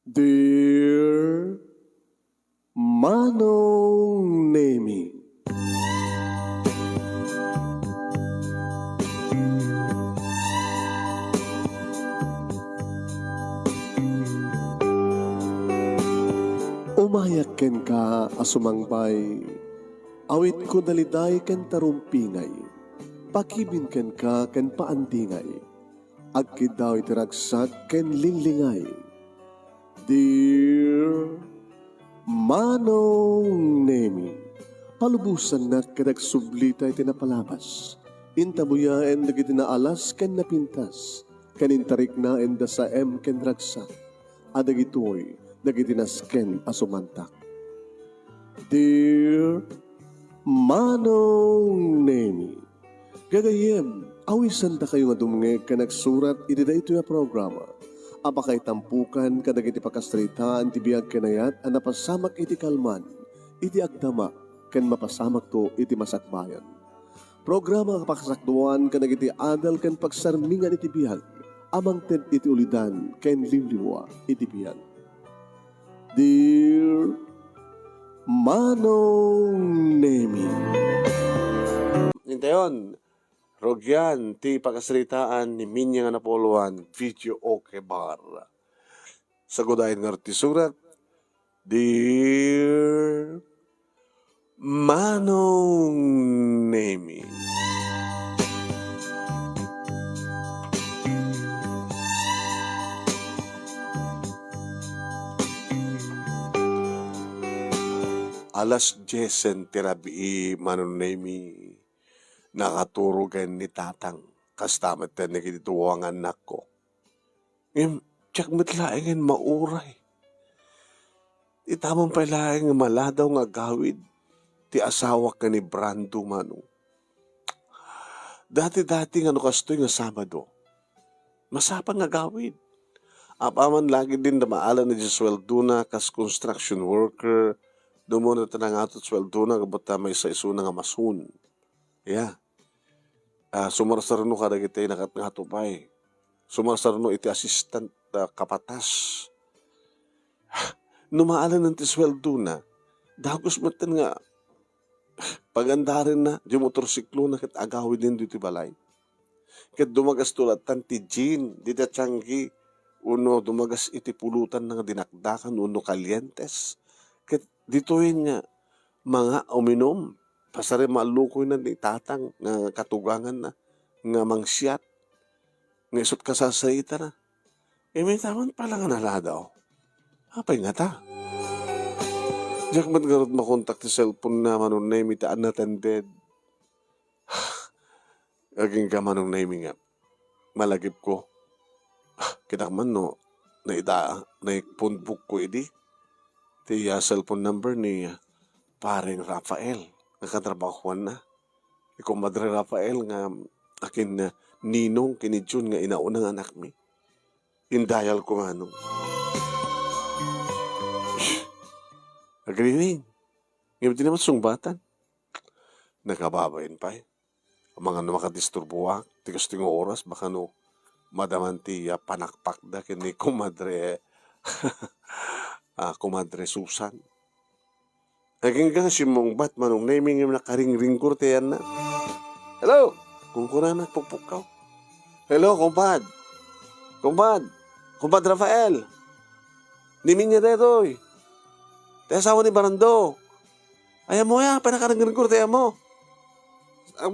Dear Manong Nemi, umayak ken ka asumangbay, awit ko daliday ken tarumpingay, pakibin ken ka ken paandingay, agkid daw itiragsak ken linglingay. Dear Manong Nemi, palubusan na kadagsublita iti napalabas. Intabuyaen dagiti naalas ken napintas. Kanintarik na enda sa ken ragsak. Adagitoy dagiti nasken asumantak. Dear Manong Nemi, gagayem, awisan da kayo nga dumngeg ka nagsurat iti daytoy a programa. Apakay tampukan kadagiti pakastrita ti biyag kenayat a napasamak iti kalman, iti agdama, ken mapasamak to iti masakbayan. Programa kapakasakduan kadagiti adal ken pagsarmingan iti biyag, amang ted iti ulidan ken limliwa iti biyag. Dear Manong Nemi, Intayon, Rogyan, ti pakasritaan ni Minya nga Napoluan, Video Okay Bar. Sagudayin nga ti surat, Dear Manong Nemi. Alas 10 tirabi Manong Nemi. Nakaturugan ni tatang. Kastamat na nagituwang anak ko. Tiyak matlaing mauray. Itamang palaing maladaw nga gawid. Ti asawa ka ni Brando Manong. Dati-dati nga kastoy nga Sabado. Masapang nga gawid. Apaman lagi din na maala ni Sweldo kas construction worker. Dumo na tanang atot sweldo na kabata may sa isuna nga masun. Yeah. Sumarsarno kada kita nakat nga tupay. Sumarsarno iti assistant kapatas. Numaalan ng tisweldo na, dagos matan nga, pagandarin na, di motorsiklo na kat agawin din dito balay. Kat dumagas tulatan ti Jean, di ta tiyanggi, uno dumagas iti pulutan nga dinakdakan, uno kalyentes. Kat ditoin nga, mga uminom, pasare malukoy na ni tatang nga katugangan na, nga mangsyat, nga isot kasasayita na. May taman pala nga naladaw. Apay nga ta. Diyak man garot makontak ti cellphone na Manong Nemi ta unattended. Aging ka Manong Nemi nga. Malagip ko. Kinakman no, na phone book ko idi. Ti cellphone number ni paring Rafael. Nakatrabahuan na. Ikumadre Rafael nga akin ninong kinidyon nga inaunang anak mi. Indayal ko Manong. Agriwing. Ngayon din naman sungbatan. Nakababayin pa eh. Ang mga makadisturbuwak, tigas tingo oras, baka no, madamanti panakpak da kini kumadre, kumadre Susan. Naging ka si mong bat, Manong naming yung nakaring-ring kurte yan na. Hello! Kung kuna na, pukpukaw. Hello, kumpad. Kumpad. Kumpad Rafael. Nimin niya dito eh. Te asawa ni Barando. Ayaw mo ya, panakaring-ring kurte yan mo. Ang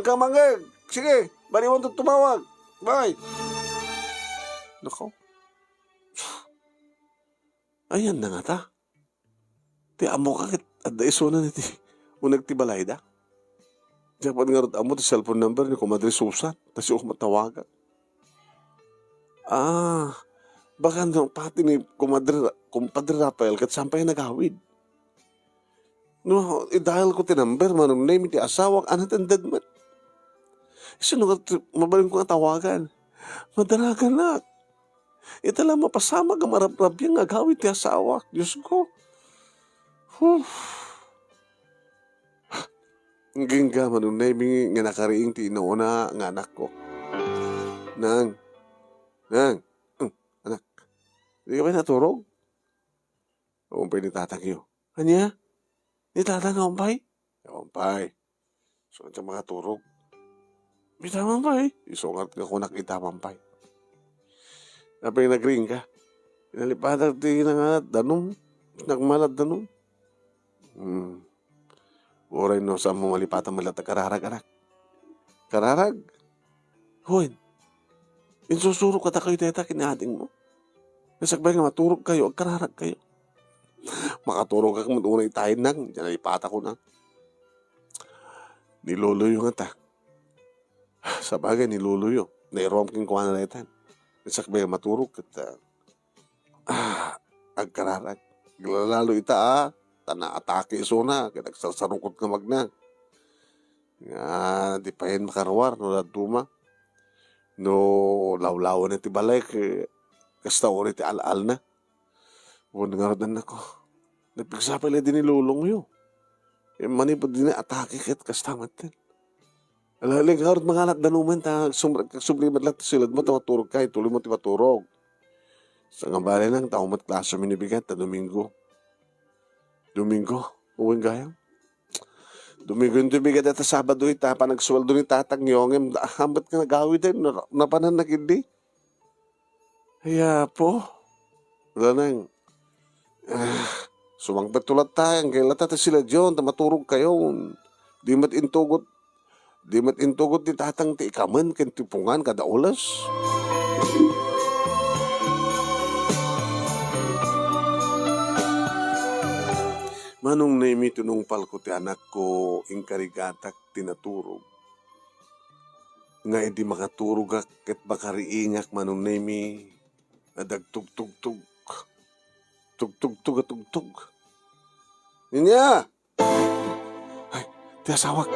kamangag. Sige, bali mo tumawag. Bye. Nako. Ayan na nga ta. Ti amo kakit at daiso na niti. Unag ti balay da. Diyan pa nga rin amo ti cellphone number ni Kumadre Susan. Tapos yung matawagan. Baka nung pati ni Kumpadre Rafael kat sampay nagawid. No, dahil ko ti number, Manong Nemi ti asawak, unattended man. Sino ka, mabaling ko nga tawagan. Madaragan na. Ito lang mapasama ka marap-rap yung agawid ti asawak. Diyos ko. Ang gingga, Manong Nemi, nga nakariing ti inoona nga anak ko. Nang, anak. Di ka ba naturog? Umpay ni tatangyo. Anya? Ni tatang umpay? Umpay. So, ang makaturog. Bita mampay. Isungat ka ko nakita mampay. Napay nagring ka. Inalipadag di na nga danom. Nagmalad danom. Oray no sa mo malipatan malata kararag anak. Kararag? Hoy. Insusuro ka ta kayo teta kinahating mo. Nasagbay nga maturog kayo. Ag kararag kayo. Makaturog ka kung unay tayo nang. Diyan nalipata ko na. Niluluyo nga ta. Sa bagay, niluluyo. Nairom king kuha na naitan. Nasagbay nga maturog kat agkararag. Lalo ita tana-atake iso na. Kaya nagsasarungkot ka magna. Nga, di pa yan makarawar. No, laduma. No, lawlawan na ti balay. Kasta ori ti al-al na. Huwag nangarodan ako. Nagpigsapay lang din nilulong yun. Manipod din na atake kat kastamat din. Alaling harot mga anak danuman ta. Sublimat lang silad mo. Tawaturog ka. Tuloy mo ti maturog. Sa nga bali lang, tao mo't klasa minibigat ta Domingo. Domingo? Uwing gayang? Domingo yung tibigat at Sabado ita, pa nagswaldo ni tatang yongem, hambat ka nagawi din, napanan na hindi. Kaya po, wala nang, sumangbat tulat tayo, kailan tata sila John, maturog kayo, di mat intugot ni tatang ti ikaman, kintipungan kada olas. Manong naimi tinungpal ko ti anak ko ingkarigatak tinaturog. Nga hindi makaturog ak ket bakariingak manong naimi nadagtug-tug-tug. Tug-tug-tug at tug-tug. Ninya! Ay, ti asawak.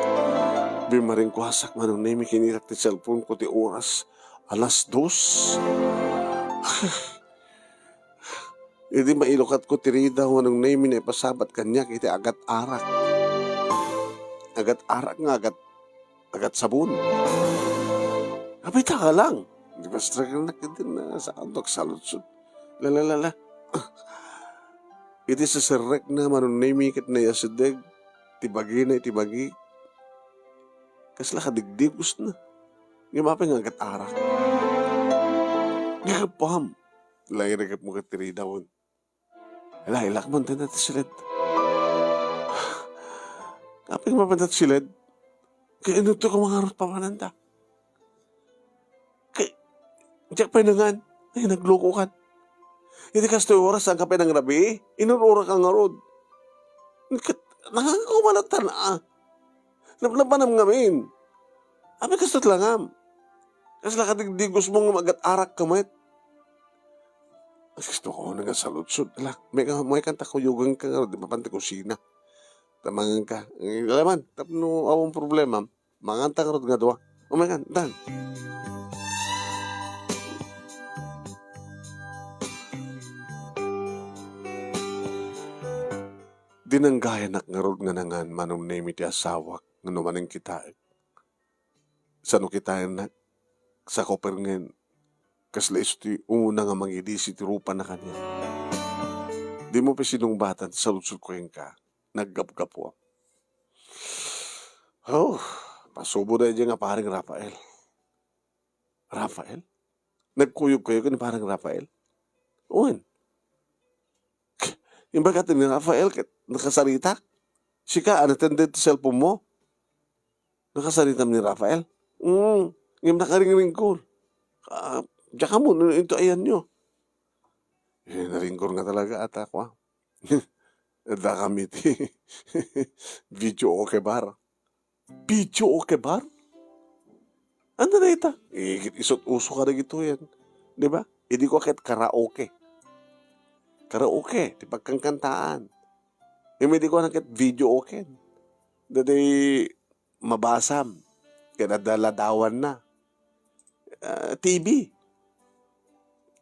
Bimaring kuhasak manong naimi kinirak ti cellphone ko ti oras. 2:00. Hindi mailukat ko tirida wanong name na ipasabat kanya kiti agat arak. Agat arak nga agat sabon. Kapita ka lang. Di ba struggle na din na sa antok salutsod. Lalalala. Iti sa serek na manong name kit na yasideg. Tibagi na itibagi. Kasla kadigdigos na. Ngimapin nga agat arak. Nga paham. Lairagap mo katirida won. Ala, ilak mo natin silid. Kapag mapantat silid, kaya inuto ka mga harot pamananda. Kaya, diyak pa nangan, ay nagloko ka. Hindi kas to oras ang kapay ng rabi, inurura ka nga rod. Nakakakumalatan na. Naplapanam ngamin. Abi kas to tlangam. Kasi lakadigdigos mong magat-arak kamay. Gusto ko nga salutsod. May kanta ko yugang ka nga, di mapante kusina. Tamangan ka. Alaman, tapno awang problema, manganta ka nga doa. Oh my God, dan. Dinanggaya nak nga rod nga nangan manong name iti asawak nga numaning kita. Sano kita na sa koperngin kasla isti una nga mangidisi ti rupa na kanya. Di mo pa sinungbatan sa lutsud ko yung ka. Naggap-gapo. Oh, pasubo na dyan nga parang Rafael. Rafael? Nagkuyog kayo ka ni parang Rafael? Uwan. Yung bagat ni Rafael nakasarita? Sika, unattended to cellphone mo? Nakasarita ni Rafael? Yung nakaring-ring ko. Diyan ka mo, ito ayan nyo. Naringkor nga talaga ata ko. Da kami ti video okay bar. Video okay bar? Ano na ita? Isot-uso ka na gito yan. Di ba? Hindi ko kahit karaoke. Karaoke, di pagkangkantaan. Hindi ko nakit video okay. Dati mabasam. Kaya nadaladawan na. TV.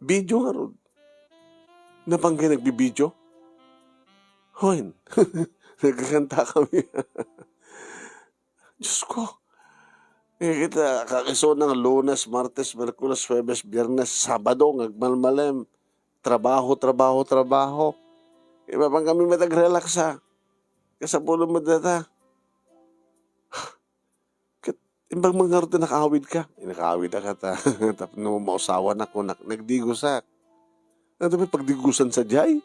Video nga ron. Napanggay nagbibideo? Hoy, nagkakanta kami. Diyos ko. Kita kakiso ng Lunes, Martes, Merkules, Huwebes, Biyernes, Sabado, ngagmalmalem. trabaho. Iba pang kami matag-relax ha. Kasapulo mo data. Imbang mga rin nakaawid ka. Nakaawid ka ta. Tapos no, mausawan ako. Nagdigusak. Ano ba pagdigusan sa jay?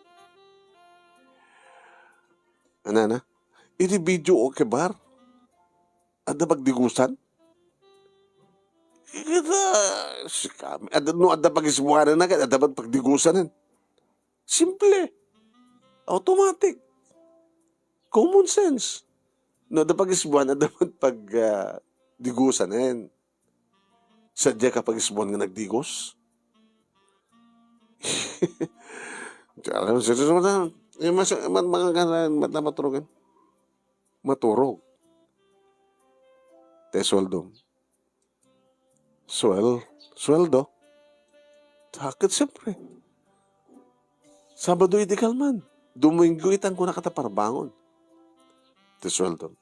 Ano na? Ini video o kebar? Ada pagdigusan? Ada pag-isbuhanan na agad. Ada pagdigusanan. Simple. Automatic. Common sense. No, ada pag-isbuhan. Ada digusanan. Sadya ka pag-isbuhan nga nagdigos? Yung mga ganan, maturogan. Maturog. Te sweldo. Sweldo. Sakit siyempre. Sabado iti kalman. Domingo itang ko nakataparbangon. Te sweldo.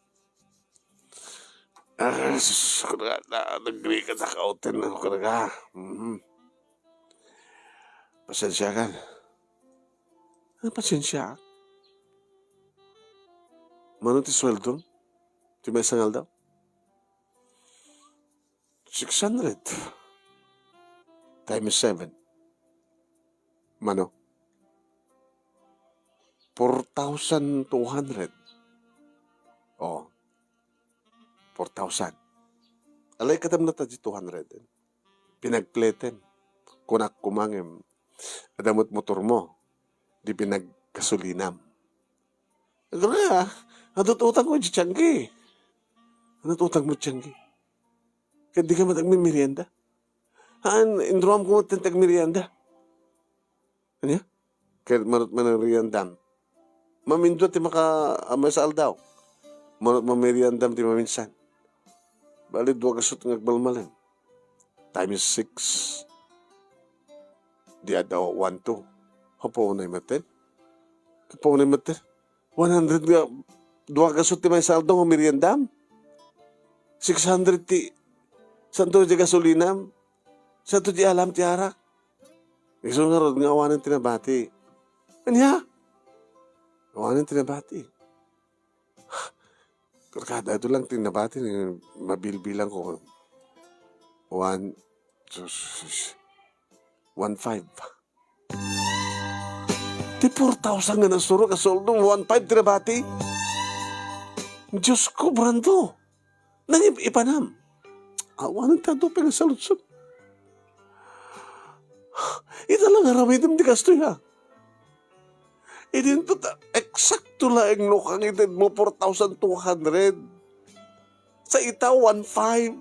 Nag-agree ka na kautin ako ka. Pasensya ka. Pasensya. Mano ti sweldo? Ti may sangal daw? 600 times 7. Mano? 4,200. Oh. 4,000. Alay katam na tayo 200. Pinagpleten. Kunak kumangim. Adamot motor mo. Di pinagkasulinam. Agora, utang ko di tiyanggi. Utang mo tiyanggi. Kaya di ka matagmimerienda. Indroam ko matagmerienda. Ano? Kaya manot manariandam. Mamindot ti maka-amasal daw. Manot mameriandam ti maminsan. Bali, 2 kasot ngagbalmalan. Times 6. Di adaw 1, 2. Hapo na imaten. 100 nga. 2 kasot ti may saldo nga meriendam. 600 ti. Santo di gasolinam. Santo di alam ti arak. Iso nga rod nga awanan tinabati. Anya? Awanan tinabati. Karkada ito lang tinabati. Mabilbilang ko. 1, 1,500. Di 4,000 nga nasuro kasoldo. 1,500 tinabati. Diyos ko, Brando. Ipanam. Awanan tato pinagsalutsot. Ito lang aramidam di kasto ya. Idin to eksakto lang no kang itid mo 4,200. Sa ita 1,500.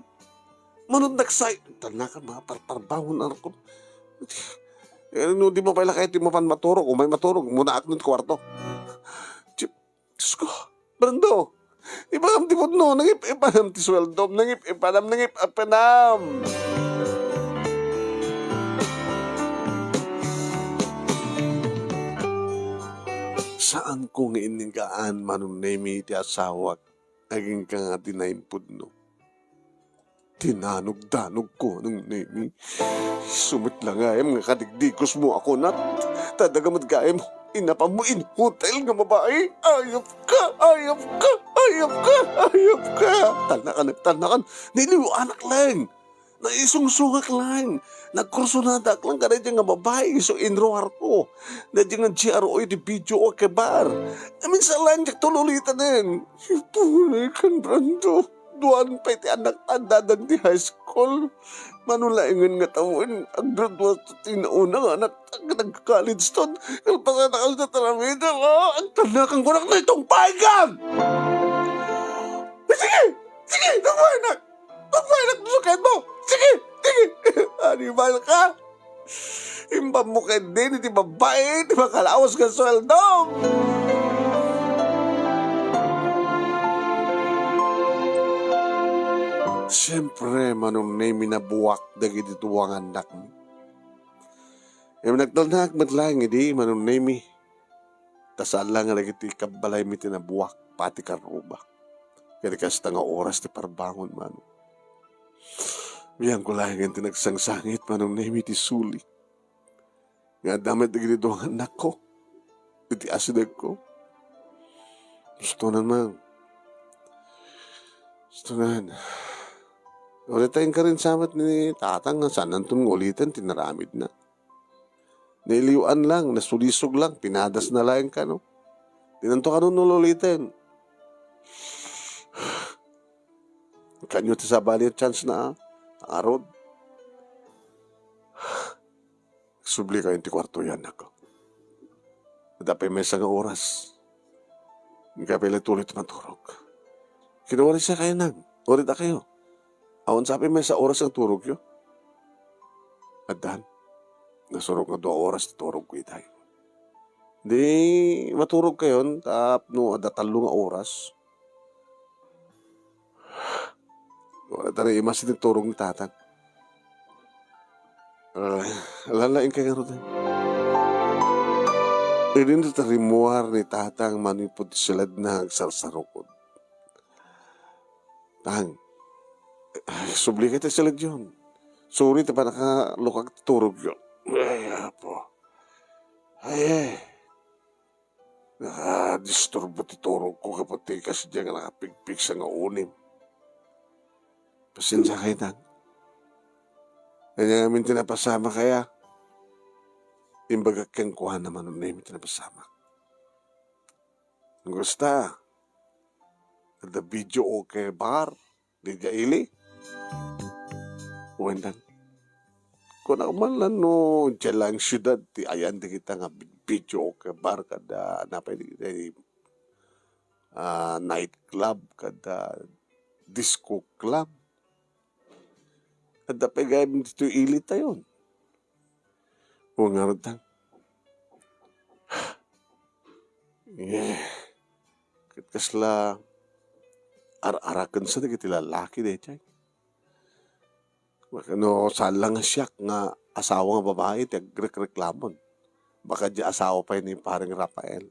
Manod nagsay. Tala ka mga parparbahon na ako. Di mo pala kahit di mo pan maturog. Kung may maturog, muna ako ng kwarto. Diyos ko, Brando. Ibang di mo no, nangip-ipanam ti sweldo. Nangip-ipanam. Saan ko nga iningaan manunemi ti asawak aging ka nga tinainpod no. Tinanog-danog ko nung nemi. Sumit lang ayam nga kadigdigos mo ako nat. Tadagamad ka ayam. Inapam mo in hotel nga babae. Ayop ka. Tanakan. Niliw anak lang. Naisungsungak lang. Nagkursunadak lang ka na dyan nga babae. So inroar ko. Na dyan nga GRO di video o kebar. Amin sa lanjak tululitan din. Ipunay kan Brando. Duan pa iti anak tandadan di high school. Manulaingan nga tawin. Ang graduate tinauna nga anak nag-college ton. Kalpasan na sa talamida. Ang tanakan ko na itong paigang! Sige! Nagpahinak! Susukin mo! Sige! Animal ka! Imbam mo kayo din, iti babae, iti makalawas ka sweldo! Siyempre, manunay minabuwak dagiti tuwang anak mi. Nagtalnak matlang, hindi manunay mi. Tasaan lang nga lagi ti kabalay mi tinabuwak, pati karuba. Kaya kasta nga oras ti parbangon mano. Biyang ko lang ang tinagsangangit manunay mi ti suli. Nga damit na ginito ang anak ko. Iti asinag ko. Gusto naman. Gusto naman. Ulitain ka rin samat ni tatang nga saan nantun ulitin, tinaramid na. Nailiwan lang, nasulisog lang, pinadas na lang ka, no? Tinanto ka nun ulitin. Kanyo ti sa bali chance na, arod. Subli kayo ti kwarto yan ako. Dapat may isang oras. Hindi ka pala tuloy maturog. Kinuwari siya kayo nang. Ulit na kayo. Awan sabi may sa oras ang turog yun. At dan, nasurog na 2 oras na turog ko itay. Di maturog kayo, no, ada 3 nga oras. Wala tayo imasin yung turog ni tatang. Lalain kayo nga rin. Hindi na tarimuar ni tatang manipod silad na agsarsarukod. Tang, subli kita silad yun. Sorry, pa nakalukag turog yun. Ay, apo. Ay, nakadisturbo ti turog ko kapati kasi diyan nakapigpig sa nga unim. Pasensya kayo, tang. Kanya namin tinapasama kaya. Imbaga kang kuha naman namin tinapasama. Ang gusta. The video okay bar. Di jaili. Wendan. Kung ako man lang no, dyan lang syudad, ti ayan di kita nga video okay bar kada napay di night club kada disco club. At dapat gaya dito ilit tayon. O nga rin tang. Yeah. Kasla ar-arakan sa nagiti lalaki de chay. Ano, saan lang siyak nga asawa nga babae, tag-reklamon. Baka di asawa pa yun yung parang Rafael.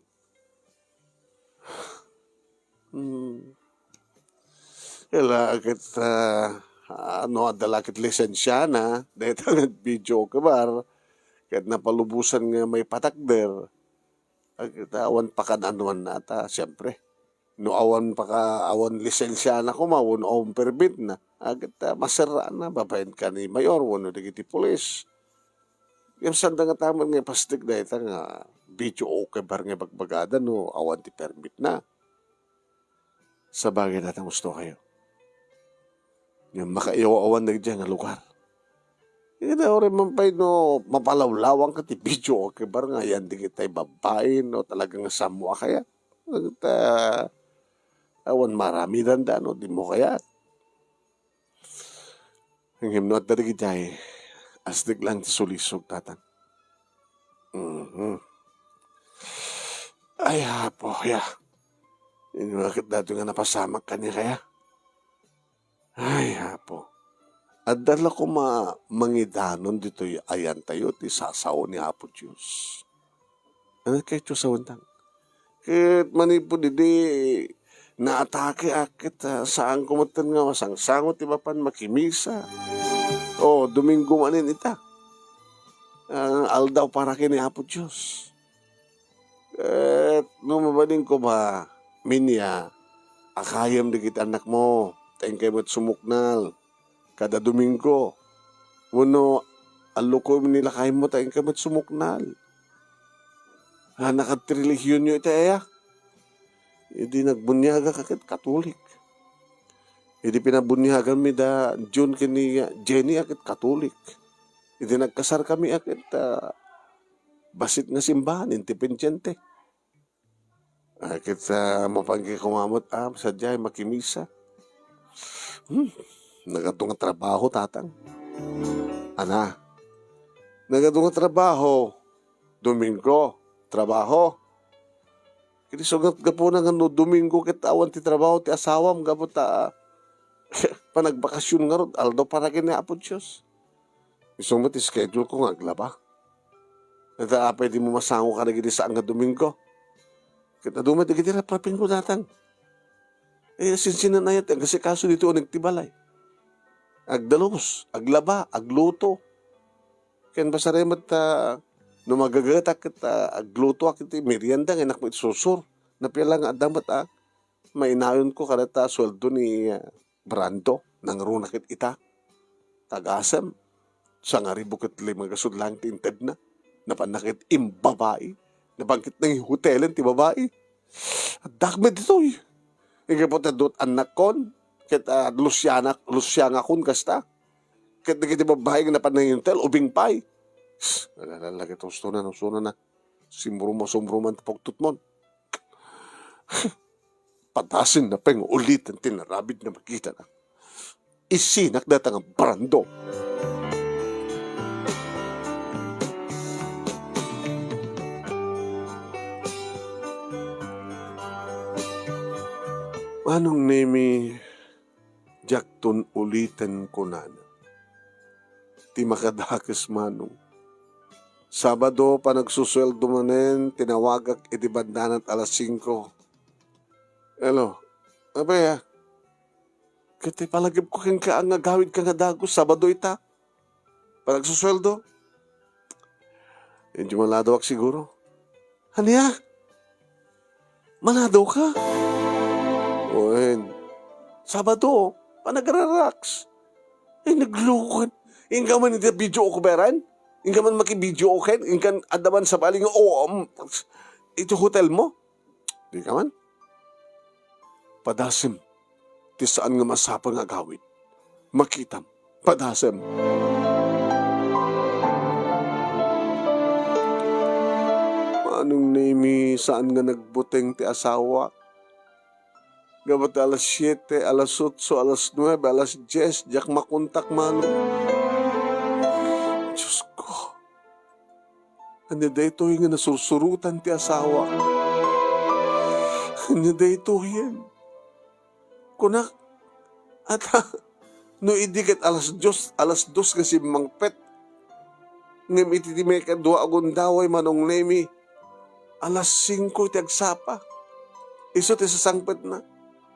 Kaya kita, adalakit lisensya na, dahil ang video ka bar, kahit napalubusan nga may patakder, awan pa kan-anuan nata, siyempre. No awan pa ka, awan lisensya na ko, mawon awan permit na. Agad masara na, babayin ka ni Mayor, wano digiti pulis. Yung sanda nga taman nga pastig na ita nga, video okay bar nga bagbagada, no awan ti permit na. Sa bagay natin gusto kayo. Yung makaiwawan na dyan nga lugar. Hindi na rin mampay no, mapalawlawang ka ti video okay bar nga yan di kita'y babayin no talagang samwa kaya. Awan marami danda no, di mo kaya. Ang himnot na rin kita'y astig lang ti sulisog tatang. Ay hapo, ya. Bakit dato nga napasamak ka niya kaya? Ay hapo. At dala ko mangidanon dito ayan tayo, ti sasaw ni Apo Diyos. Ano kayo Diyos sa wantang? Kahit manipo didi, naatake akit saan kumatan nga wasang sangot ibapan makimisa. O, Domingo manin ita. Aldaw para kini Apo Diyos. At numabaling ko ba, Minya, akayam digit anak mo, tayo kayo mo't sumuknal. Kada Domingo, wano, aluko nila kayo mo tayong kamat sumuknal. Nakatrelihiyon nyo ito ya. Hindi nagbunyaga kakit Katolik. Hindi pinabunyagan mi da June kini Jenny akit Katolik. Hindi nagkasar kami akit basit nga simbahan, independyente. Akit mapanggi kumamot sadyay makimisa. Nagatong trabaho, tatang. Ana, nagatong trabaho, Domingo, trabaho. Kini sugat gapo na nga no, Domingo kitawan ti trabaho, ti asawam, gapo panagbakasyon nga ron, aldo para kini Apo Diyos. Gusto mo ti schedule ko nga, aglaba. Nata pwede mo masango ka na gini saan nga Domingo. Kita dumati gini rapapin ko datang. Sinsinan na yan, kasi kaso dito nagtibalay. Agdalos, aglaba, agluto. Ken basaremat No magagata kita, agluto kita, merienda nga anak mo isusur. Napila nga adamat mainayon ko karata sweldo ni Brando, nang runakit ita. Tagasam, sa nga ribukit lima gasud lang tinted na. Napanakit imbabae. Nabangkit ng hotelan ti babae. At dagmed ito eh. Ikaw dot anak kon, kita Luciana kun kasta. Kit nagiti babae nga napanay hotel, ubing pay. Nalalagay ito, sunan na. Sumbruman tapagtut mon. Patasin na peng ulit ang tinarabid na makita na. Isinak data nga Brando. Anong nemi jakton ulitan ko na ti makadakas manong. Sabado pa nagsusweldo manen, tinawagak iti bandanat alas 5. Hello, abaya, kati palagip ko kang ang agawid ka nga dagos, Sabado ita. Pa nagsusweldo. Medyo maladawak siguro. Haniya, maladaw ka. Oen, Sabado, pa nagraraks. Naglukan. Inga man hindi video ko beran? Inga man makibideo ko ken? Inga adaman sa baling, ito hotel mo? Di ka man? Padasim, ti saan nga masapang agawid. Makitam, padasim. Anong name saan nga nagbuteng ti asawa? Gabat alas 7, alas 8, alas 9, alas 10, jak makontak man. Diyos ko. Ano da ito yung nasursurutan ti asawa? Ano da ito yan? Kunak, at no idikit alas 2 kasi mangpet. Ngam ititime ka dua agundaway manong nemi. Alas 5 ti agsapa. Iso ti sasangpet na.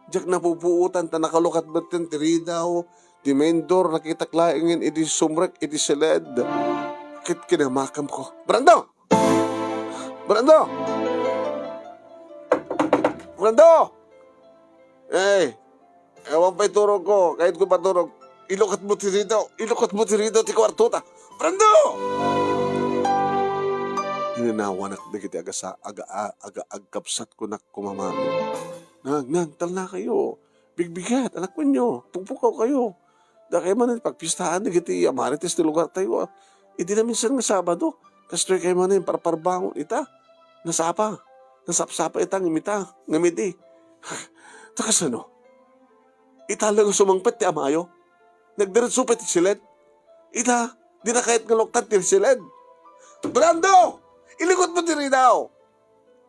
Diyak napupuutan, ta nakalukat batin, tiridaw, di mendor, nakita klaingin, iti sumrek, iti seled. Kit kinamakam ko. Brando! Brando! Brando! Ewan pa iturog ko, kahit ko paturog, ilukat mo tiridaw, ti kwarto ta. Brando! Hinanawanak na kiti agkapsat ko na kumamano. Nang, tal na kayo. Bigbigat, anak mo nyo. Pugpukaw kayo. Dahil kayo man, pagpistahan, nagiti, amarites ti lugar tayo. Hindi na minsan nga Sabado. Kastoy kayo man, parbangon ita. Nasapsapa ita, ngamiti. Takas ano? Ita lang sumangpet ti amayo. Nagdiretsupet ti silid. Ita, di na kahit ngaloktan ti silid. Brando! Ilikot mo ti ridaw.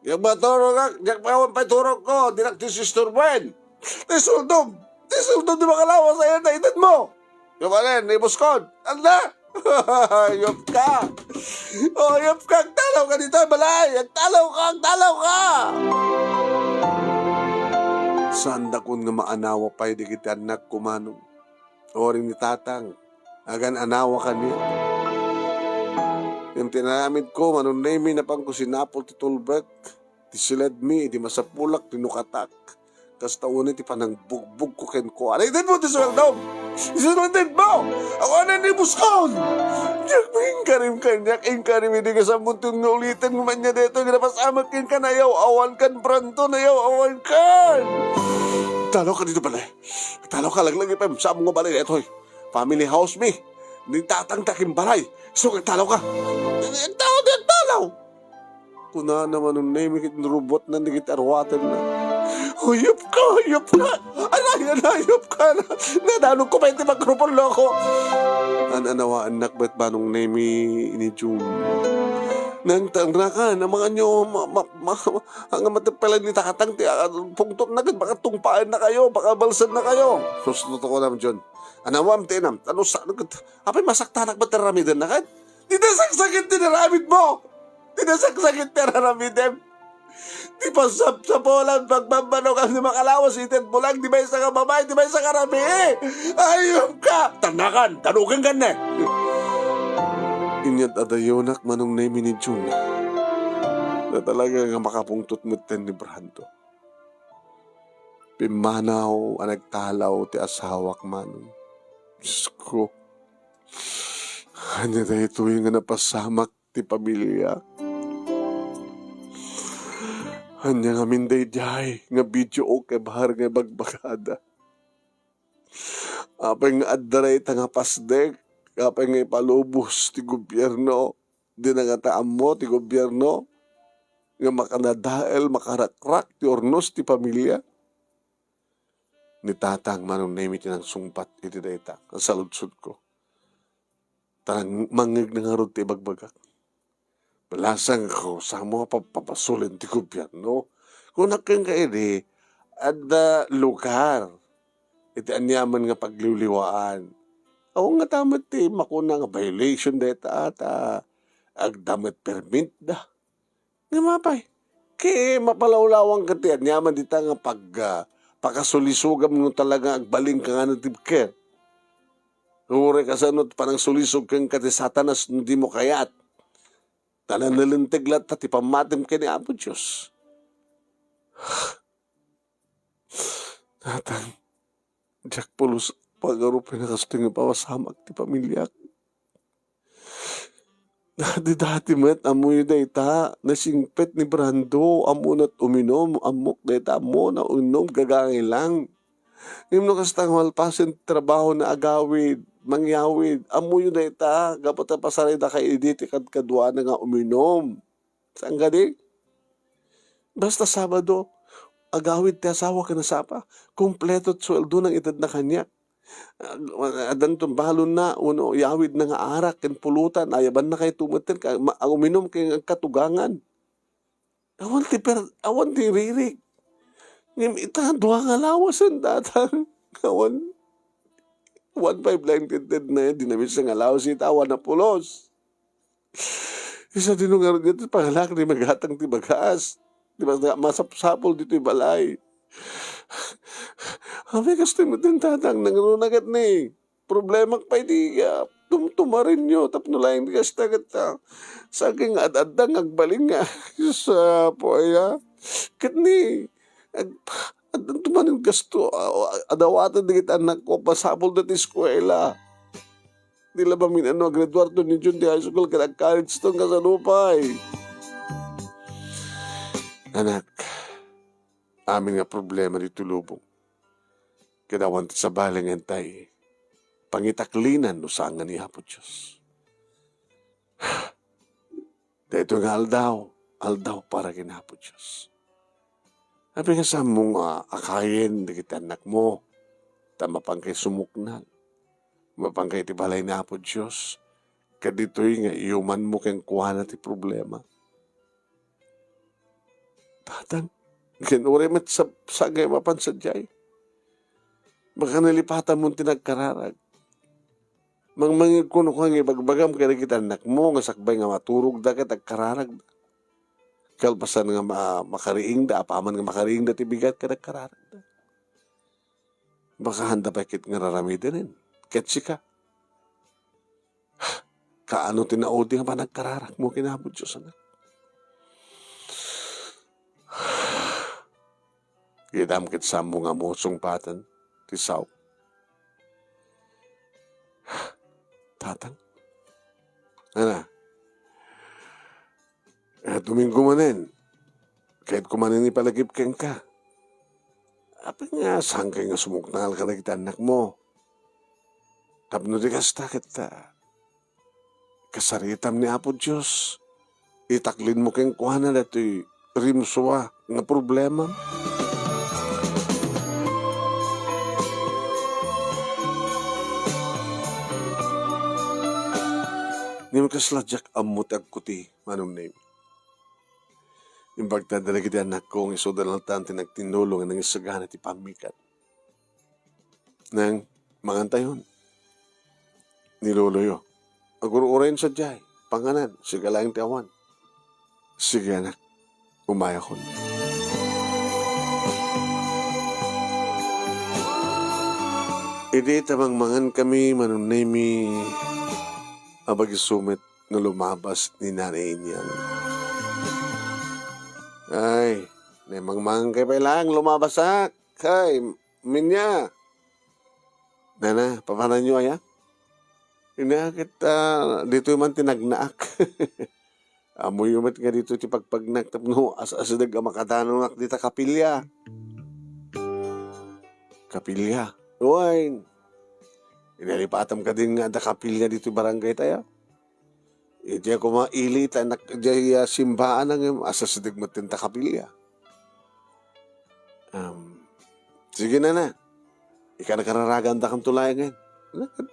Yung maturog ka, diyak pawan pa turog ko, dinak ti Sister Gwen. Tisuldom di makalawa sa yan na edad mo. Yung alin, ni Buskon, anda. Yop ka. Yop ka, agtalaw ka dito, balay. Agtalaw ka. Sanda kun nga maanawa pa, di kita anak kumanong. Oring ni tatang, agan anawa ka niya. Yung tinaramid ko, manunay na pang kusinapol ti tulbek, ti silad mi, di masapulak, tinukatak. Kas taon ti panang bugbog ko ken ko. Anay din mo ti suweldom! Isulandin mo! Ako na ni Buskon! Diyak mo ingkarim, hindi ka sa muntong naulitan mo man niya dito, ginapasamak kin ka, nayaw awan kan, Brando, nayaw awan kan! Talo ka dito balay. Talo ka laglag ipem, sa mga balay ito. Family house mi. Hindi tatangtakin balay. So, talo ka. Talo. Kuna naman nung name, robot na nagit arwatan na. Huyop ka. Anayop ka na. Nananong ko pa yung timagrupon loko. Anawa anak ba't ba nung name ni June? Nang tangra ka, na mga nyo, hanggang matapalan ni takatang, pungtot na agad, baka tungpaan na kayo, baka balsan na kayo. Susunod ko naman, John. Anawam, tinam, apay masaktanak ba teramidan na kan? Di na saksakit tinaramid mo! Di na saksakit tinaramidem! Di pa sapsapolan, pagbambano ka ni makalawas, itin mo lang, di ba isa ka babae, di ba isa ka rami eh! Ayun ka! Tanakan, tanugan ka na! Inyad adayonak manong name ni June na talaga nga makapungtot mo ten ni Brando. Pimanaw ang nagtalaw ti asawak manong. Diyos ko, kanya na ito yung nga napasamak ti pamilya. Kanya nga minday diay nga video o kay bahar nga bagbagada. Apay nga addaray nga pasdek, apay nga ipalubos ti gobyerno, di na nga taam mo ti gobyerno, nga makanadael, makarakrak ti ornos ti pamilya. Ni tatang manong name iti ng sungpat iti dayta, ang saludsud ko. Tarang mangig na nga ron ti bagbagak. Balasang ko, sa mo papasulin ti gobyerno. Kung nakang kaili, ada lugar, iti anyaman nga pagliwliwaan. Ako nga tamat ti, makuna nga violation deta ata, agdamat permit da. Nga mapay, kaya mapalawlawang ka ti anyaman dita nga pagkasulisugam mo talaga agbaling ka nga ng tibker. Ure ka sa anot, panang sulisog kang ka ti satanas, hindi mo kayat. Tanan nalintiglat at ipamatim ka ni Apo Diyos. Natang, Jack Pulos, pag-arupin na kasting ipawasamak ti pamilya. Dati met, amoy dayta, nasingpet ni Brando, amunat uminom, amok dayta, amo na uminom, gagangay lang. Ngayon no kastang malpasin trabaho na agawid, mangyawid, amoy dayta, gapat na pasaray da kay editi kadwa na nga uminom. Saan gani? Basta Sabado, agawid ti asawa ka na sapa, kumpleto sweldo ng edad na kanya. Adan balon na, uno, yawid na nga arak, ken pulutan, ayaban na kayo tumatin, uminom kay katugangan. Awan ti ririk. Ngim ita, duha nga lawas ang datang. Awan, 1.5 lang tinted na yun, dinamis nga lawas ita, awan na pulos. Isa din nga rin dito, pangalak ni maghatang ti bagas. Di ba, masapsapol dito yung balay. Kami gusto mo din tatang nangunagat ni. Problema pa hindi tumtumarin nyo. Tapno lang hindi kasi tagat sa aking adadang agbaling nga. Sa po ay kat ni. Adan tumanin gasto. Adawatan digit anak ko. Pasapol dati eskwela. Di ba minano graduardo ni Jun di high school. College itong kasalupay. Anak, amin nga problema dito lubong. Kadawan sa baling entay, pangitaklinan no saan nga ni Apo Diyos. Dito nga aldaw para kinapo Diyos. Sabi nga sa mong akayin, di kita anak mo, tama pang kay sumuknal, mapang kay tibalay na Apo Diyos, kadito'y nga iuman mo kang kuha na ti problema. Tatang, kinuri mat sa sagay mapansadyay. Baka nalipatan mong tinagkararag. Mangmangig ko no kang ibagbagam kaya kita anak mo, nga sakbay nga maturog da kita agkararag. Kalpasan nga makariing da, apaman nga makariing da, tibigat ka nagkararag da. Baka handa pa kit nga raramidin rin. Ketsi ka. Kaano tinaudi nga pa nagkararag mo kinabot Diyos anak. Gidam kit sambo nga mo sungpatan, tisaw. Tatang. Ana. Domingo manin. Kahit kumanin ipalagip keng ka. Apa nga, saan kayo nga sumuknal ka na kita anak mo? Tapno di kasta kita. Kasaritam ni Apo Diyos. Itaklin mo keng kuhanan at rimsuwa nga problema. Ngayon kasladyak amot agkuti, manong name. Yung pagtadala kita anak ko, ang iso dalaltan tinagtinulong ng isagana ti pamikat. Nang mangantayon, niloloyo. Aguro-urayin sa jay, panganan, sigalayang tiawan. Sige anak, umaya ko. Idi tamang mangan kami, manong name, abag isumit na lumabas ni nanay niyan. Ay, nemang kay pa lang lumabasak. Kay, minya. Nana, papanan nyo aya? Inakit, dito man tinagnaak. Amoy umat nga dito ti pagpagnak. Tapno, as-asadag ang makadanonak dita kapilya. Kapilya. Uwain. Inalipatam ka din nga da kapilya dito barangay tayo. Iti ako mailit, di simbaan ng asasadag mo tinta kapilya. Sige na. Ika nakararagan da kang tulayan ngayon.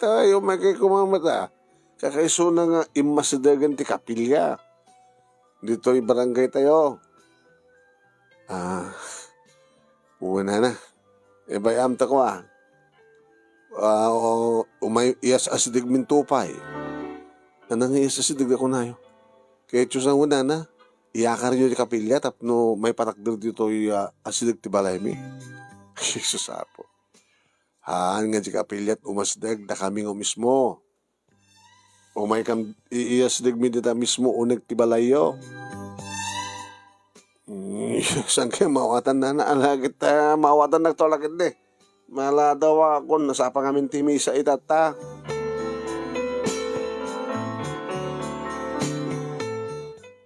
Tayo, may kay kumamata. Kakaiso na nga imasadagan ti kapilya. Dito'y barangay tayo. Una na. Bayam ta ko umay iyas asidig min tupay. Anang iyas asidig ako na yo. Kaya tiyos ang una na. Iyakar nyo ti kapilya tapno may patakder dito asidig ti balay mi. Jesus apo. Haan nga di kapilyat umasdag da kami nga mismo. O may kam iasdag mi dita mismo unag ti balayo. Saan kayo mawatan na alagit mawatan nagtolakit de. Mala daw ako nasa pa kami timi sa itata.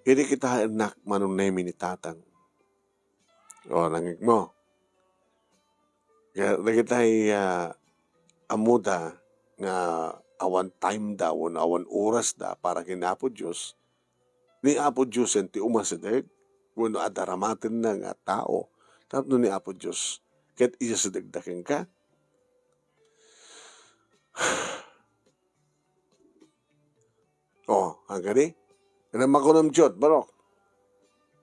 Hindi kita enak manunay minitatang. O nangig mo. Kaya nagitay amuda nga awan time daw, awan oras da para kinapo Diyos. Ni Apo Diyos ti umasideg, kuno adaramatin na nga tao. Tapos ni Apo Diyos, kahit isa sa dagdakin ka. Hanggang di? Naman ko ng Diyot, Barok.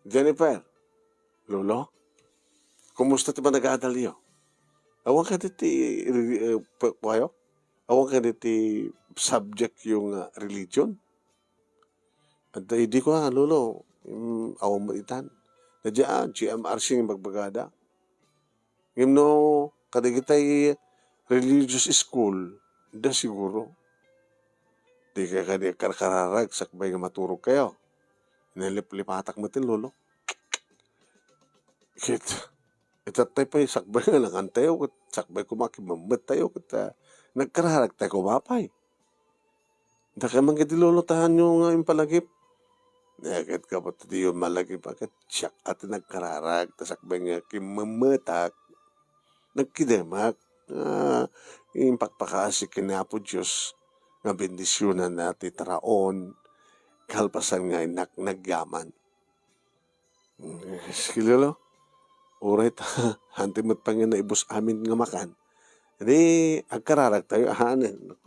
Jennifer, Lolo, kumusta ti ba nag-aadaliyo? Awan ka diti payo? Awan ka diti subject yung religion? At hindi ko lolo, awan mo itan. Nadya, GMRC yung bagbagada. Yung no, kadigitay religious school, da siguro. Di ka kararag, sakbay nga maturog kayo. Inalip-lipatak mo tin, lolo. Itatay pa yung sakbay nga lang tayo, sakbay kumakimamat tayo, nagkararag tayo kumapay. Daka man kiti lolotahan yung impalagip. Nakit ka pa ito yung malagip, akit siyak at nagkararag, tasakbay nga kimamatak, nagkidemak, yung pagpakasi kinapo Diyos, nga bendisyonan natin taraon, kalpasan nga nagyaman. Sige lolo. Uray hantimot pa nga na ibus amin nga makan. Hindi, agkararag tayo, ahanin.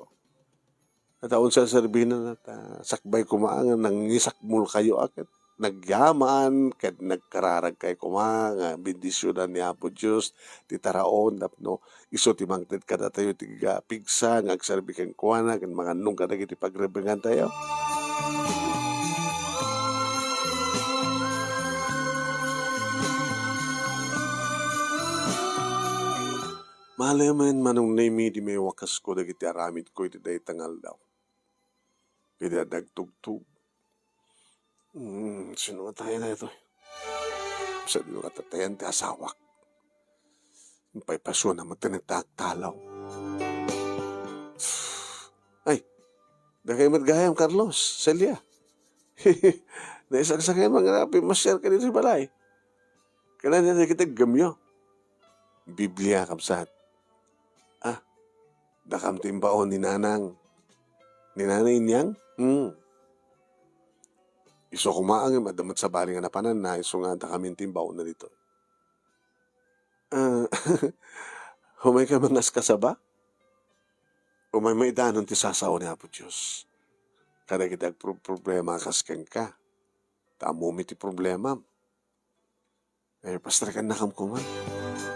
At aon sa sarbinan at sakbay kumaangan, nangisakmul kayo akit. Nagyaman, kahit nagkararag kayo kumaangan, bindisyonan ni Apo Diyos, titaraon, tapno, iso timangtid ka na tayo, tiga pigsa, agsarbi kang kuwana, kan mga nung ka na pagrebengan tayo. Malay man manong nami di may wakas ko dagiti aramid ko iti day tangal daw. Kaya nagtugtog. Sino tayo na ito? Sa di katatayan ti asawak. Pay pasyon naman tinagtagtalaw. Ay, dagay matgayam Carlos, Celia. Naisagsakan mga napi, masyar ka dito sa balay. Kailan na kita gamyo. Biblia kapsat. Dakam timbaon ni nanang. Ni nanay niyang? Iso kumaang madamat sa bali nga napanan na iso nga dakamin timbaon na dito. Humay ka mangas kasaba? Umay may danon ti sasaw ni Apo Diyos. Kada kita problema kasken ka. Tamo mi ti problema. Pastrakan na kam kuman.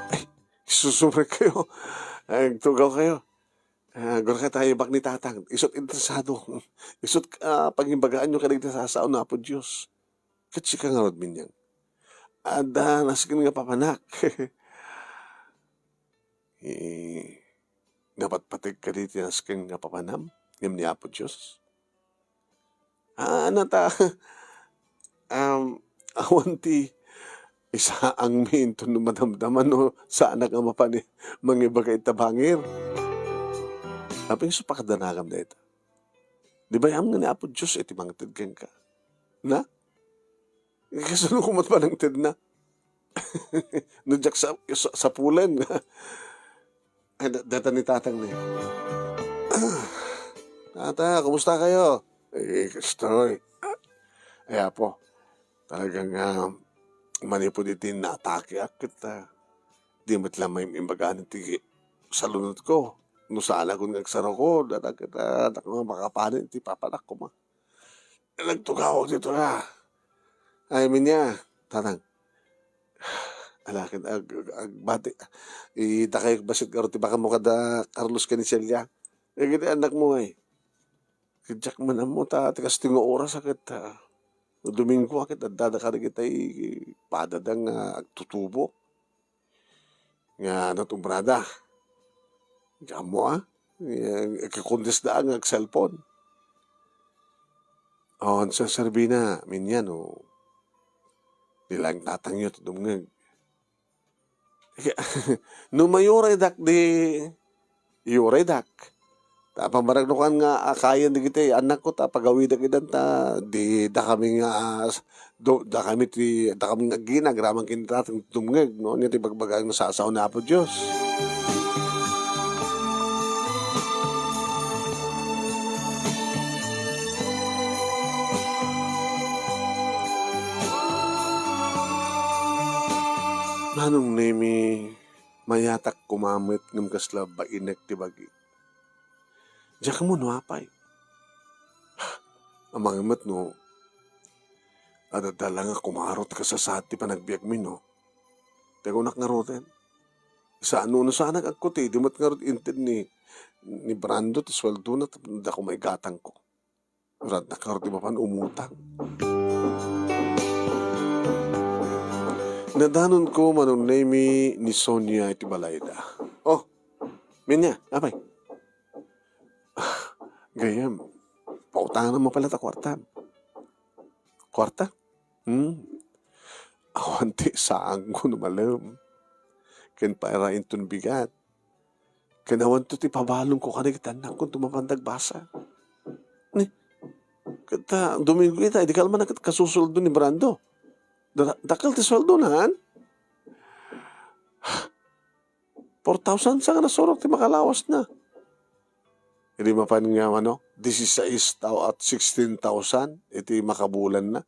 Ay, susumre kayo. Tugaw kayo. Gura ka tayo bak ni tatang. Isot interesado. Isot pagimbagaan nyo kanig sa sao na po Diyos. Katsi ka nga rod minyang. Ada, nasikin nga papanak. Dapat patig ka dito nasikin nga papanam. Ngam ni Apo Diyos. Ano ta, awan ti isa ang minto no madamdaman no sa anak nga mapani mangiba kay tabangir. Aping sa pakadanagam na ito. Di ba yam nga ni Apo Diyos iti mga tidken ka? Na? Kasunod kumat pa ng tid na. Nudyak sa pulan. Ay, data ni tatang na yun. Tata, kumusta kayo? Kastoy. Ay, Apo, talagang manipod itin na atake akit. Di mo't lang may imbagaan ti salunod ko. No sala kung nagsaro ko, dadag kita, makapanin, ti papanak ko ma. Nagtugaw dito na. Ay, minya, tatang, alakin, bati, itakay basit karo, ti baka mo kada Carlos Canicelia. Eh, kita anak mo ay. Kidyak man mo ta, tikas tingo oras akit, Domingo akit, at dadakari kita padadang agtutubo. Nga natumbrada. Diyan mo kakundes da ang cellphone. Sa Sarbina, minyan nilang tatangyo to dumngeg. No mayuredak di yuredak. Ta pamaragnukan nga akayan di kita anak ko ta pagawida kidan ta di da kami nga da kami nga ginagraman kinta dumngeg no nya ti bagbagang nasasaw na po Dios. Manong nemi mayatak kumamit ng kasla bainek ti bagi. Diyak mo no apay. Amang imat no, adadala nga kumarot ka sa sati panagbiag mi no. Tegunak nga roten. Sa ano na sana agkot di mat nga rot intin ni Brando ti sweldo na da ko maigatang ko. Rad na karot di mapan umutang. Nadanon ko manong nemi ni Sonia iti balayda. Oh, minya, apay. Gayam, pautangan naman pala ta kwarta. Kwarta? Awanti saang ko numalam. Ken pairain tun bigat. Ken awanto ti pabalong ko kanigitan na kung tumapandag basa. Kata Domingo ita, di kalman na kasusuldo ni Brando. Dakal ti sweldo na, 4,000 sa nga nasurok ti makalawas na. Hindi mapan nga 16 at 16,000, iti makabulan na.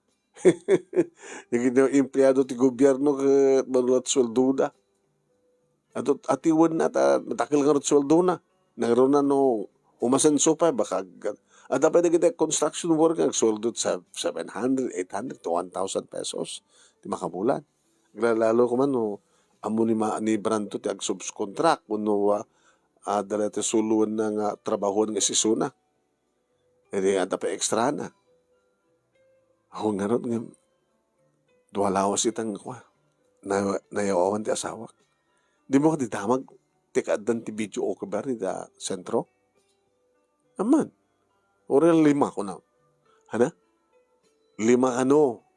Yung empleyado ti gobyerno manulat sweldo na. At iwan na, matakil nga rin sweldo na. Nagkaroon na umasenso pa, baka at dapat na kita construction worker, sweldo sa 700, 800 to 1,000 pesos. Di makabulan. Lalo ko man, amo ni Brando ti ag-subcontract, kuno dala ti suluan ng trabaho ng sisuna. Hindi ada pa extra na. Ako nga ron nga, duwalawas itang nayawawan ti asawa. Di mo ka damag, tikaadan ti video o kabar ni da sentro? Aman. Oral 5 ko na. Hana? 5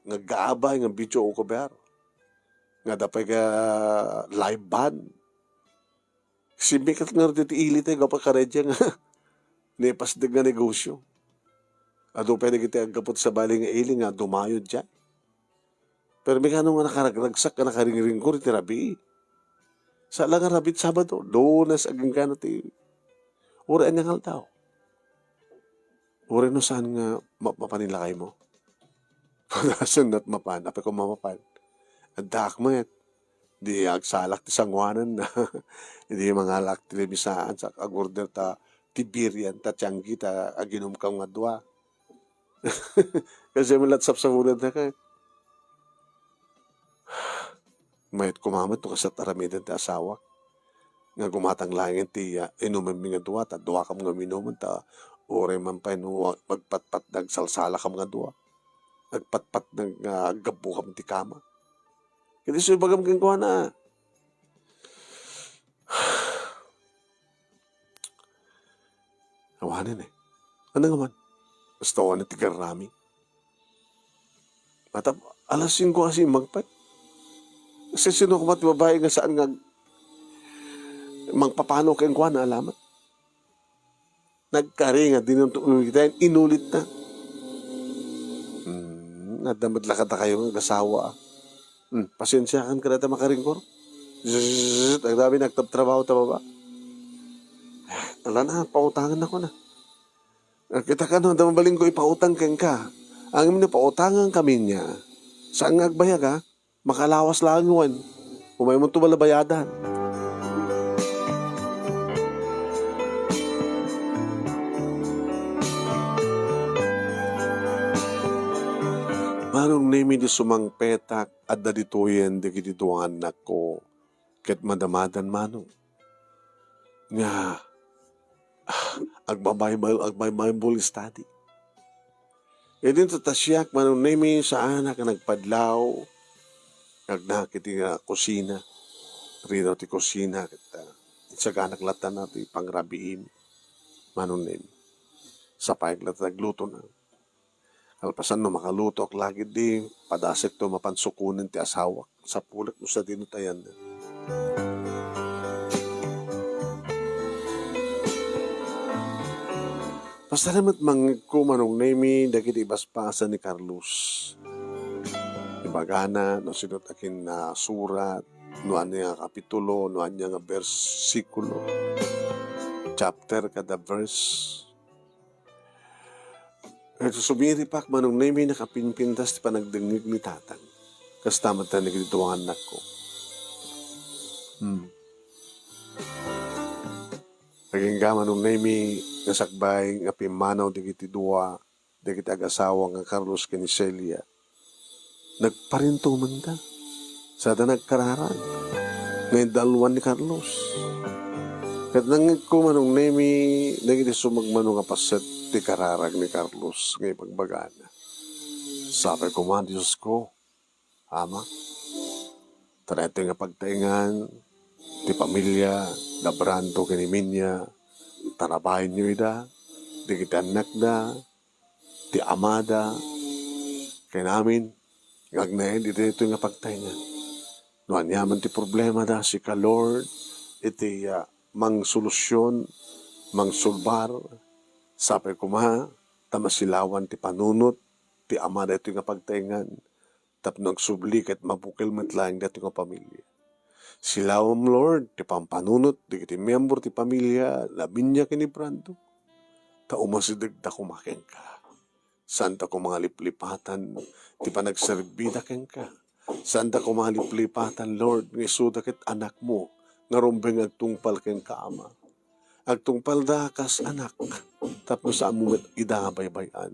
naggaabay ng video o kabar. Nga dapat ka live band. Sibikat nga rin ti ilit kapag karedya nga. Nepasdag nga negosyo. Ado pwede kita agapot sa baling nga ili nga dumayod dyan. Pero may kanong nga nakaragsak ka nakaringring ko rin ti rabi. Sa lang nga rabit Sabado, Lunes aging gana ti uraan niyang haltaw. Uri no saan nga mapanilakay mo? Panasan na't mapan, api ko mamapan. At dakmet, di agsalak ti sangwanan na, hindi mangalak ti lemisaan sa agorder ta Tiberian, ta Tianggi, ta aginom kang nga dua. Kasi malatsap sa hulad na ka. Mayat kumamat to kasat aramidan ti asawa. Nga gumatang langin ti inuman mi nga dua, ta dua kam nga minuman ta ore man pa magpatpat nagsalsala kam nga dua. Nagpatpat naggabu kam ti kama. Kaya so bagam kang kuha na. Awanin Ano nga man? Basta ko na tigarami. Matap, alas 5 kasi magpat. Kasi sino ko mati babae nga saan nga magpapano kayong kuha na alamat. Nagkari nga din yung kita, inulit na. Nadamad lakad na kayo ng asawa. Pasensya kan ka na makaringkor. Zzz, ang dami nagtrabaho ta baba. Wala na, pautangan ako na. Kita ka no, damabaling ko ipautang kang ka. Ang na pautangan kami niya. Saan nga agbayag ha? Makalawas lang yun. Umay mo tumalabayadan. Manong nemi di sumang petak at dadituyen di kitituangan na ko ket madamadan manong. Nga, agbabible study. E din tatasyak manong nemi sa anak na nagpadlaw nagnakiti nga kusina. Rino ti kusina kita. Sa ganak latan na ti pangrabiin. Manong nemi. Sa paiglat nagluto na. Alpasan no makaluto ak lagi di padasek to mapansukunin ti asawak sa pulak no sa dinutayan na. Pasalamat mangko manong nemi dagiti ibaspasan ni Carlos. Ibagana no sinot akin na surat no anya nga kapitulo no anya nga bersikulo chapter kada verse. Ito sumiri pak manong nemi nakapinpintas ti panagdengig ni tatang. Kastamat na nagdituangan anak ko. Naging gaman nung nemi nasakbay nga pimanaw digiti dua digiti ag-asawa nga Carlos ken Celia. Nagparinto man ta. Sada nagkararan. Ngayon dalwan ni Carlos. Kat nangit ko manong nemi nagiti sumagmano nga paset ti kararag ni Carlos ngay pagbagana. Sabi ko man, Diyos ko, Ama, tareto nga pagtaingan, ti pamilya, labrando kiniminya, tarabahin nyo ida, di kita anak da, ti amada, kaya namin, ngagnayin, ito nga pagtaingan. Noan yaman ti problema da, si ka Lord, iti mang solusyon, mang sulbar, sabi ko ma, tamasilawan ti panunot, ti ama da ito nga pagtaingan, tapno agsubli kat mabukil matlaing da ito nga pamilya. Silawam Lord, ti pampanunot, di kiti miyembro ti pamilya, labin niya kinibrando, ta umasidag da kumakin ka. Santa ko mga liplipatan, ti panagserbida ken ka. Santa ko mga liplipatan, Lord, ng isuda ket anak mo, nga rumbeng agtungpal ken ka ama. Agtungpal da kas anak, tapno sa amumet idabaybayan.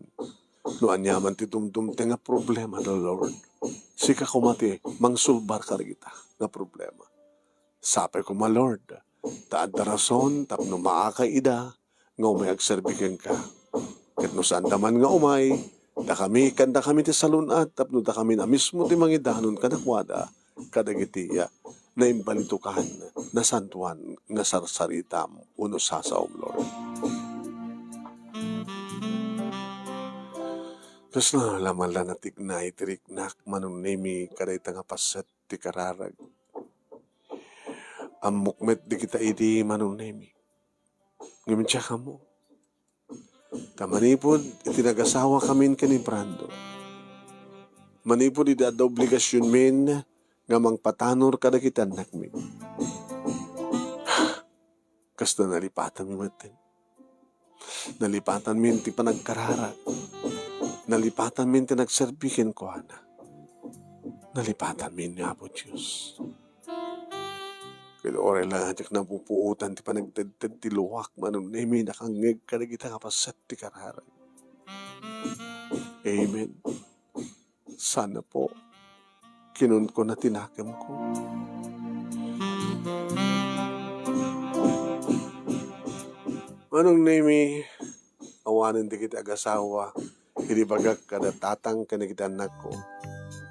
No anyaman ti dumdum nga problema do Lord. Sika kumati, mangsulbar ka kita nga problema. Sabi ko ma Lord, taad da rason, tapno maakay ida, nga umay agserbiken ka. Ket no saan daman nga umay, da kami ti salunat, tapno da kami na mismo ti mangidanon kanakwada, kadagitiya, na imbalitukan, na santuan, nga sarsaritam, uno sasaom, Lord. Tapos na laman lang natik na itiriknak, manong nemi, kaday nga paset, ti kararag. Amukmet di kita iti manong nemi. Ngayon siya ka mo. Tamanipod, itinagasawa kami kanibrando. Manipod, iti ada obligasyon min, nga mangpatanor kadakitan nakmin. Kasta nalipatan mo matin. Nalipatan min ti panagkarara. Nalipatan min ti nagserbikin ko ana. Nalipatan min nga po Diyos. Kaya oray lang atik na pupuutan ti panagtedted ti luwak manong nemi nakangeg kadagita nga paset ti karara. Amen. Sana po kinun ko na tinakam ko. Manong nemi, awanin di kita agasawa, hindi bagak kada tatang kanikitan nako,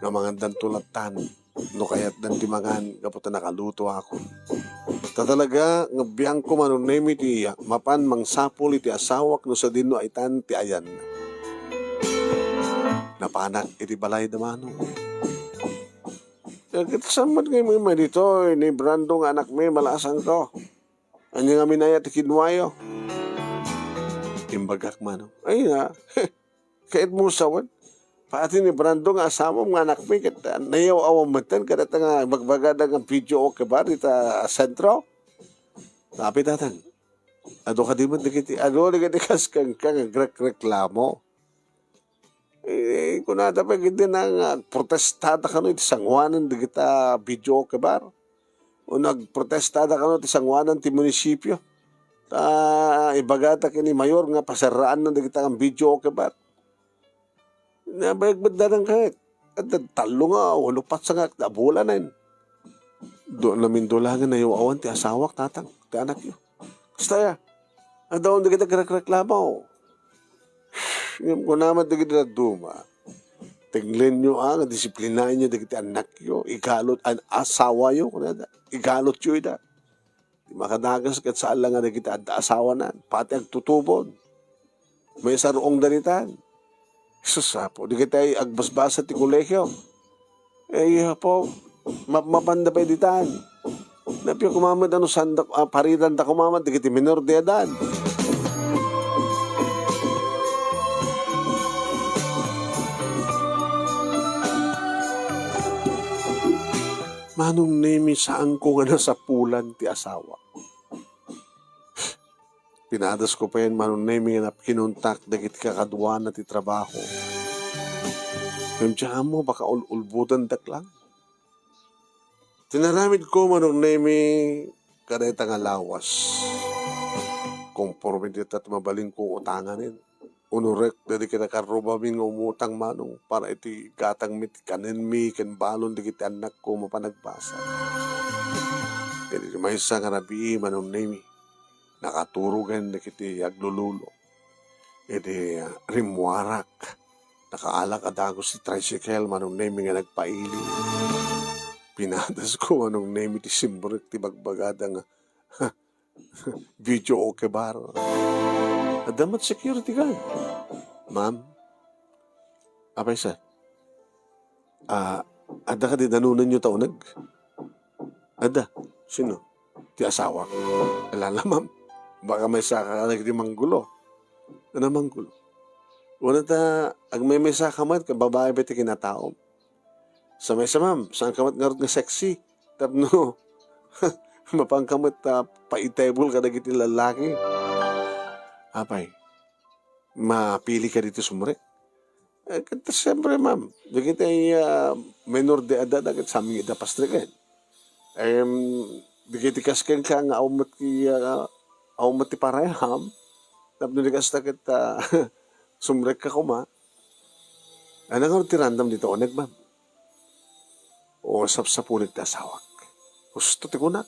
nga mga dantulatan, no kaya't dantimangan, kaputa nakaluto ako. Tatalaga, nga biyang ko manong nemi ti mapan mangsapol iti asawak no sa dino ay tan ti ayan. napanak iti balay da mano. Kitasamad kayo mo dito, ni Brando nga anak may malasan ko. Anya nga minaya ti kinwayo. Imbagak mano. Ay na, kahit mo sawan. Pati ni Brando nga asama mga anak may kita nayaw awang matan kada nga magbagada ng video o kabar ita sentro. Tapi tatang, ado ka di mo dikiti, ado dikiti kang reklamo. Kunada pa giti nang protestada ka no iti sangwanan di kita video o kabar. O nagprotestada ka no iti sangwanan ti munisipyo. Ibagata kini mayor nga pasaraan no di kita ang video o kabar. Nabayag darang kahit. At talo nga, lupat sa nga, nabulan na yun. Doon namin dulangan na yung awan, ti asawak tatang, ti anak yun. Basta ya, ang daon di kita reklamo. Yung kunaman di kita duma, tinglen nyo ang, disiplinahin nyo di kita anak yun, igalot, ang asawa yun, igalot yun da. Di makadagas kat saan lang nga di kita asawa na, pati ang tutubon. May saroong danitan. Susapo, di kita agbasbasa ti kolekyo. Po, mapanda pa editan. Napyo kumamad ano sandak, paridan ta kumamad, di kita minor de edad. Manong nemi saan ko nga nasa pulan ti asawa. Pinadas ko pa yan, manong nemi nga kinuntak, dagit kakadwa na ti trabaho. Yung tiyan mo, baka ulbutan dak lang. Tinaramid ko, manong nemi, kadeta nga lawas. Conforme dito at mabaling ko utanganin. Unurek, dadi kita karubabing umutang manong, para iti katang mit kanin mi, kan balon, di kita anak ko, mapanagbasa. Kaya may isa nga nabi, manong nemi. Nakaturugan na kiti aglululo. Iti rimwarak. Nakaalak adagos si tricycle manong nemi nga nagpaili. Pinadas ko manong nemi ti simbrek ti bagbagada nga video o kebar. Adamat security guard. Ma'am, apay sa? Ada ka di danunan nyo taunag? Ada. Sino? Ti asawa. Alala ma'am. Baka may saka ka nagdi manggulo. Ano manggulo? Una ta, ag may saka mat, babae ba iti kinataom? Sa may sa ma'am, saan kamat nga sexy? Tapno, mapangkamat paitable ka nagiti lalaki. Apay, mapili ka dito sumurek. Kata siyempre ma'am, dagiti menor de edad agad sa aming idapastrikan. Dagiti kasken ka nga awmat ti pareham, tapno di kas takit sumrek ka kuma. Ano nga ti random dito, oneg ma'am? O sapsapulit na asawak. Gusto ti kunak.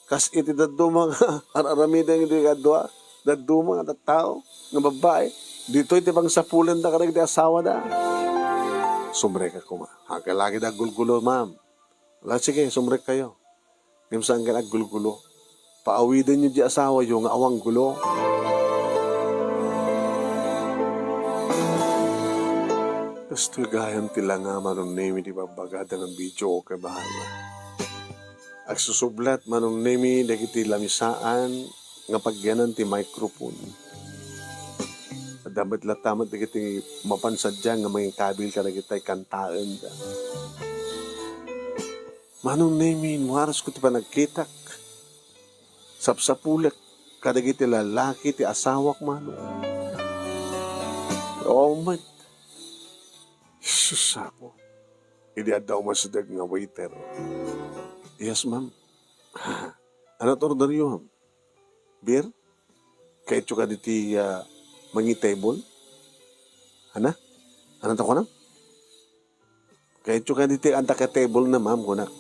Kas iti daddo mga araramida yung di kadwa, daddo mga tao, nga babae, dito iti bang sapulan da karag di asawa da. Sumrek ka kuma. Hakalagi da gulgulo ma'am. Wala sige, sumrek kayo. Ngayon saan ka naggulgulo? Paawidan nyo di asawa yung awang gulo. Gusto gayam tila nga manong nemi di babagada ng video o kabahala. Ag susublat manong nemi dagiti lamisaan nga pagyanan ti microphone. Damat latamat dagiti mapansadya nga mga kabil ka dagiti kantaan da. Manong nemi waras ko ti panagkitak. Sapsapulat, kadagiti lalaki, ti asawak man. Oh, man. Susapo. Hindi daw masadag nga waiter. Yes, ma'am. Ano order yun, ma'am? Beer? Kahit ka diti mangi table? Ano? Ano to ko na? Kahit ka diti anta ka table na, ma'am, ko na.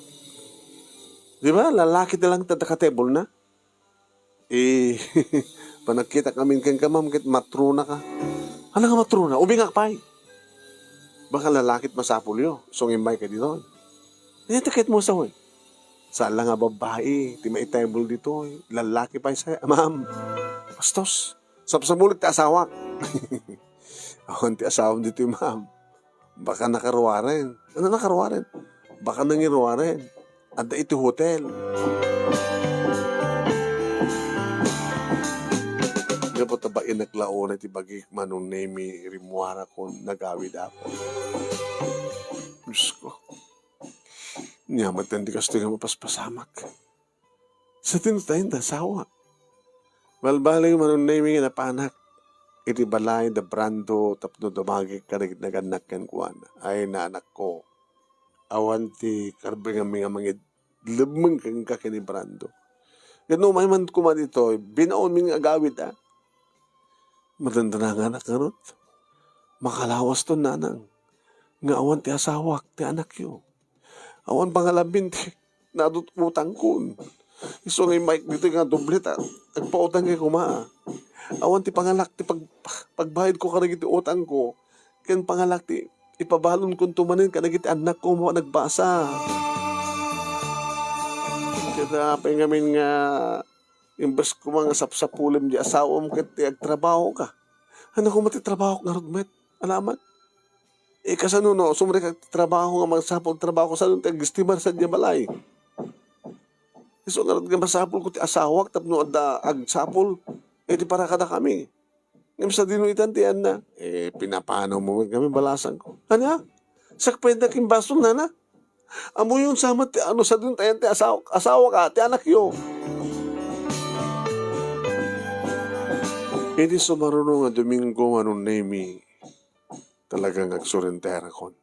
Di ba? Lalaki na lang tada ka table na? Panagkita kami kang kamam, kit matruna ka. Ano nga matruna? Ubingak pa baka lalakit masapul yun. So, ngimbay ka dito. Hindi, takit mo sa hoy. Saan lang nga babae, di maitable dito. Lalaki pa sa ma'am. Pastos, sapsamulit ti asawak. Ako ti asawam dito, ma'am. Baka nakaruwaren. Ano nakaruwaren? Baka nangiruwaren. Ada iti hotel. Nga po taba inaklaon iti bagik manong nemi rimuara ko nagawid ako. Diyos ko. Nyamat hindi kasto nga mapaspasamak. Sa tinutayin da sawa. Balbaling manong nemi nga napanak. Iti balay da brando tapno dumagi karigit naganak kan kuwan. Ay na anak ko. Awan ti karbe nga mga lemeng kang kakini brando. Gano may man kuma dito. Binaon ming agawid Madanda na nga anak karot. Makalawas to nanang. Nga awan ti asawak ti anak yo. Awan pangalabin ti nadut utang kun. Iso nga Mike dito nga doblet agpautang kay kumaa. Awan ti pangalak ti pagbayad ko karag iti utang ko. Ken pangalak ti ipabalon kun tumanin kanag iti anak ko mo nagbasa. Kita pengamin nga imbes ko mga sapsapulim di asawa mo ket ti agtrabaho ka. Ano ko matitrabaho ka nga rudmet? Alaman? Kasano no, sumre ka trabaho nga magsapol trabaho ko sa nung tag-estimar sa diya balay. So nga nga masapol ko ti asawak tapno adda agsapol. Di para kada kami. Ngayon sa dinuitan ti na. Pinapano mo kami balasan ko. Ano? Sakpenda kim basol na. Amo yun sama ti ano sa dun tayan ti asawa ka, ti anak yo. Hindi sumarunong nga Domingo anong nemi talagang agsurentera kon.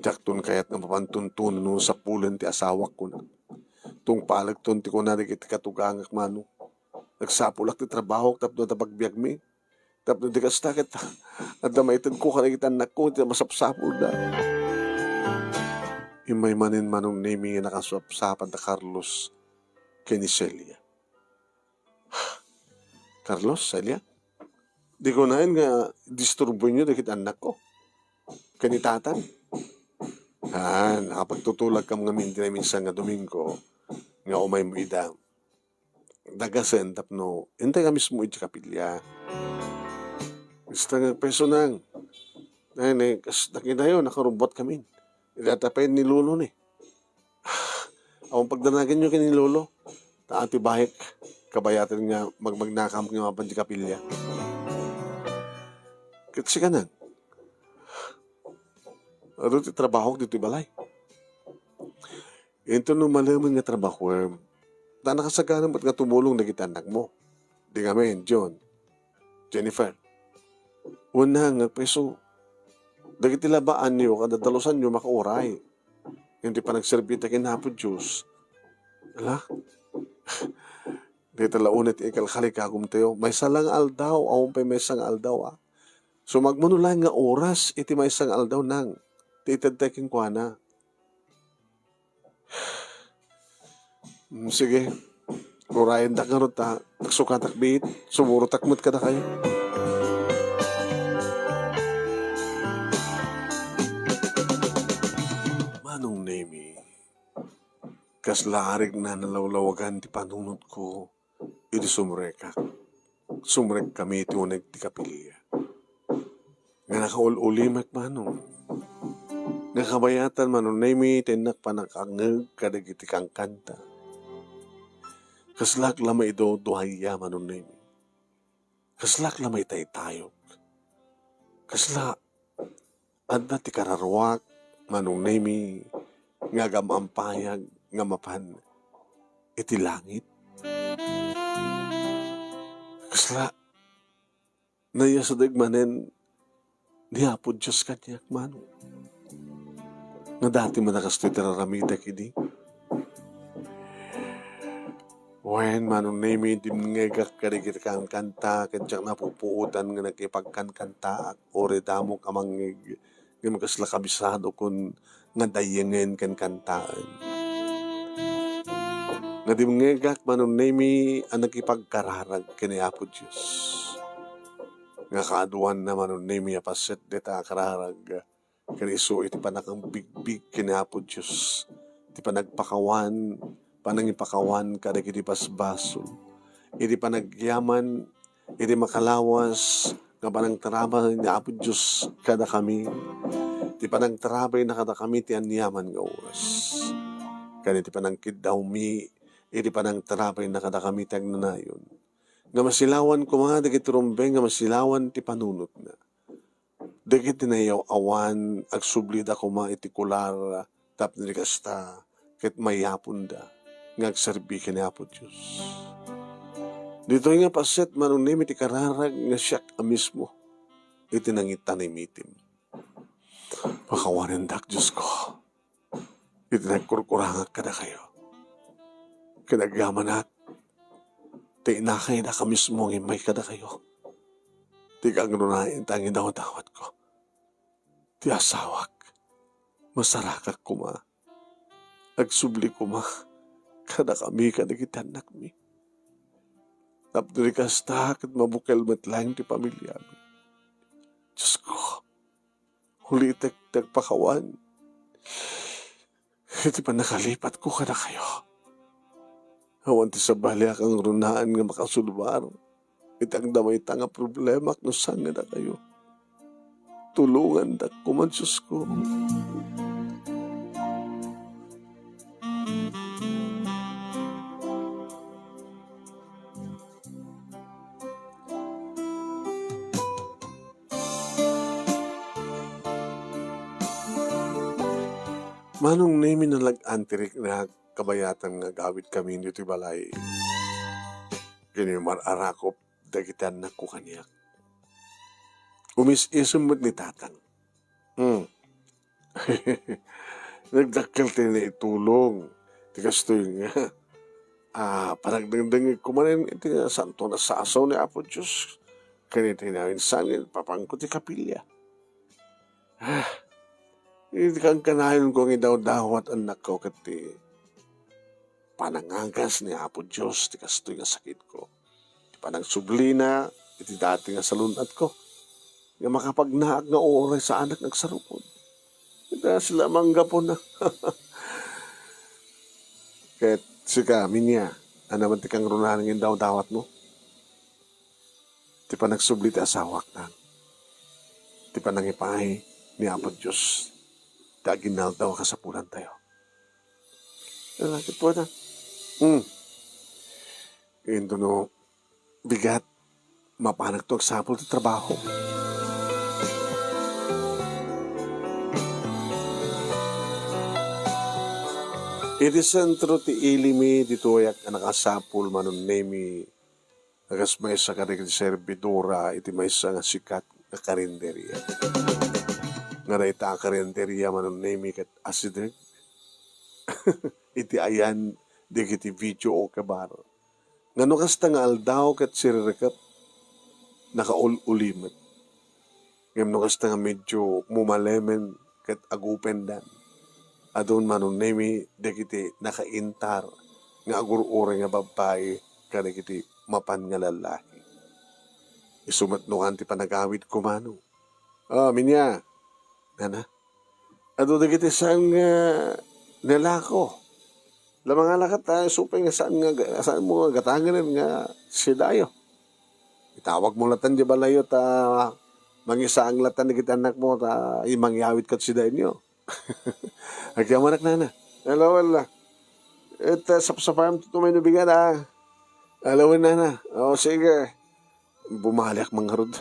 Jakton kayat nga mapantuntun no sa pulen ti asawak ko na. Tung palagton ti ko na iti katugangak mano. Nagsapulak ti trabaho tapno tapagbiag mi. Tapno di kastakit at damaitan ko kanagitan na ko ti masapsapul na. Imay manin manong nemi nga nakasapsapan ta Carlos Kenicelia. Carlos, Celia? Di ko na nga disturbo nyo dahil anak ko. Kanitatan. Nakapagtutulak kam nga minsan nga Domingo nga umay mo idam. Dagasen tapno, hintay ka mismo iti kapilya. Gusto nga peso nang. Nakita yun, nakarubot kami. Ilatapay ni Lolo ni. Awang pagdanagan nyo kini Lolo. Taati bahik. Kabayatan nga magmagnakam nga mapan di kapilya. Kasi ka nang. Ano ti trabaho dito balay? Ito nung malaman nga trabaho, nakasaganan ba't nga tumulong na kita anak mo? Di kami, John, Jennifer. Una nga, peso, dagiti labaan niyo, kadadalusan niyo makauray. Hindi pa nagserbita kinapod Diyos. Ala? Di talaunit ikalkalikagum tayo. May salang aldaw, awang pa may sang aldaw So magmanulang nga oras, iti may sang aldaw nang. Titadteking kwa na. Sige. Urayan da ka ron ta. Taksukatak bit. Sumurutakmat ka na kayo. Manong nemi. Kaslaharig na nalawlawagan ti panunod ko. Iti sumrekak. Sumrek kami iti unag ti kapilya. Nga nakaul-ulimak manong. Nga kabayatan manong nemi tinak panakangag kadagiti kang kanta. Kaslak lamay do duhaya manong nemi. Kaslak lamay tayo. Kasla adda ti kararwak manong nemi nga gamampayag nga mapan iti langit. Kasla nayasadag manen di hapod Diyos kanyak man. Nga dati manakastoy tiraramita kidi. Wen manong nemi dimngegak karigit kang kanta kadyak napupuutan nga nagkipagkankanta ore damo kamangig nga makasla kabisado kun nga dayengen kan kantaan. Nga dimngegak manong nemi ang nagkipagkararag kini Apo Diyos. Nga kaaduan na manong nemi apaset deta kararag kaniso iti panakang bigbig kini Apo Diyos. Iti panagpakawan panangipakawan kadagiti basbason. Iti panagyaman iti makalawas nga panang tarabay ni Apo Diyos kada kami, ti panang tarabay na kada kami ti anyaman nga oras. Kani ti panang kiddaw mi, iti panang tarabay na kada kami ti agnanayon. Nga masilawan ko mga dagiti rumbeng, nga masilawan ti panunot na. Dagiti tinayaw awan, agsublida ko mga iti kular, tapos kasta, ket mayapon da, nga agserbi ka ni Apo Diyos. Dito nga paset manunim iti kararag nga siyak mismo, iti nangitan ni mitim. Pakawanan dak Diyos ko, iti nagkurkurangak kada kayo. Kinagyamanat, ti inakay na ka mismo ng may kada kayo. Ti kagrunain tangin dawat ko. Ti asawak, masarakak kuma, agsubli kuma, kada kami kadagitanak mi. Tapduri kasta kat mabukel matlang ti pamilya mi. Diyos ko, huli tagpakawan. Iti pa nakalipat ko kada kayo. Awan ti sabali akang runaan nga makasulbar. Itang damay tanga problema no sanga na kayo. Tulungan da kuman Diyos ko. Manong name na antirik na kabayatan nga gawid kami dito balay. Kini mararakop dagitan na ko kaniyak. Umis-isum mo't ni tatang. Nagdakkel tayo na itulong. Tikas to yung parang dangdangig kumanin iti santo na sasaw ni Apo Diyos. Kanito namin sangin, papangko ti kapilya. Hindi kang kanayon ko ng daw-dawat anak ko kati panangagas ni Apo Diyos ti kastoy nga sakit ko. Ti panang sublina, iti dati nga salunat ko. Nga makapagnaag nga oras sa anak nagsarupod. Ito sila manggapo na. Kahit sika, minya, naman ti kang runahan ng daw-dawat mo. Ti panang subli ti asawak na. Ti panang ipahay ni Apo Diyos. Taginal daw kasapulan tayo. Ito po na. Ito no, bigat, mapanak to agsapol ti trabaho. Iti sentro ti ilimi dito yak nakasapol manon nemi agas may sa karig servidora iti may sa nga sikat nga karinderya. Nga na ita karinderya manon nemi kat asideg. Iti ayan di kiti video o kabar. Nga no kasta nga aldaw kat sirirekat nakaul-ulimet. Ngam no kasta nga medyo mumalemen kat agupendan. Adon manon nemi di kiti nakaintar nga agur-ure nga babae kada kiti mapan nga lalaki. Isumat no anti panagawid ko mano. Minya. Nana? Ado di kiti sang nalako. Lamang alakat tayo supay nga saan mo gatanganan nga si Dayo. Itawag mo latan di balayo ta mangisaang latan na kita anak mo ta imangyawit kat si Dayo niyo. Agyaman anak nana. Hello, wala. Ito, sapsapam tumay nubigan Alawin nana. Sige. Bumalik mga rod.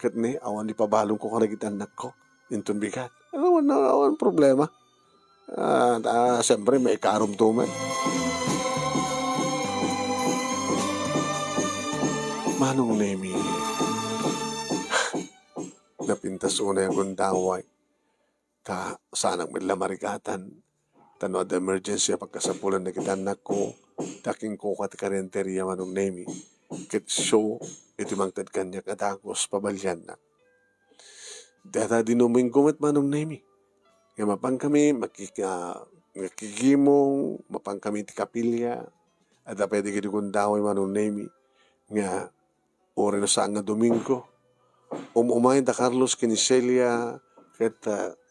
Kat ni, awan di pabalong ko kanagit anak ko. Intun bigat. Awan problema. Siyempre may karumtuman. Manong nemi. Napintas una yung kundaway. Ta sanang may lamarigatan. Tano at emergency pagkasapulan na kita anak ko. Taking ko kat karenteriya manong nemi. Kit show iti mangtad kanya katagos pabalyan na. Data dinuming kumit manong nemi. Nga mapang kami makikigimong, mapang kami ti kapilya. At pwede kiti kundaway manong nemi. Nga ore na saan nga Domingo. Umay da Carlos Kiniselia. Kat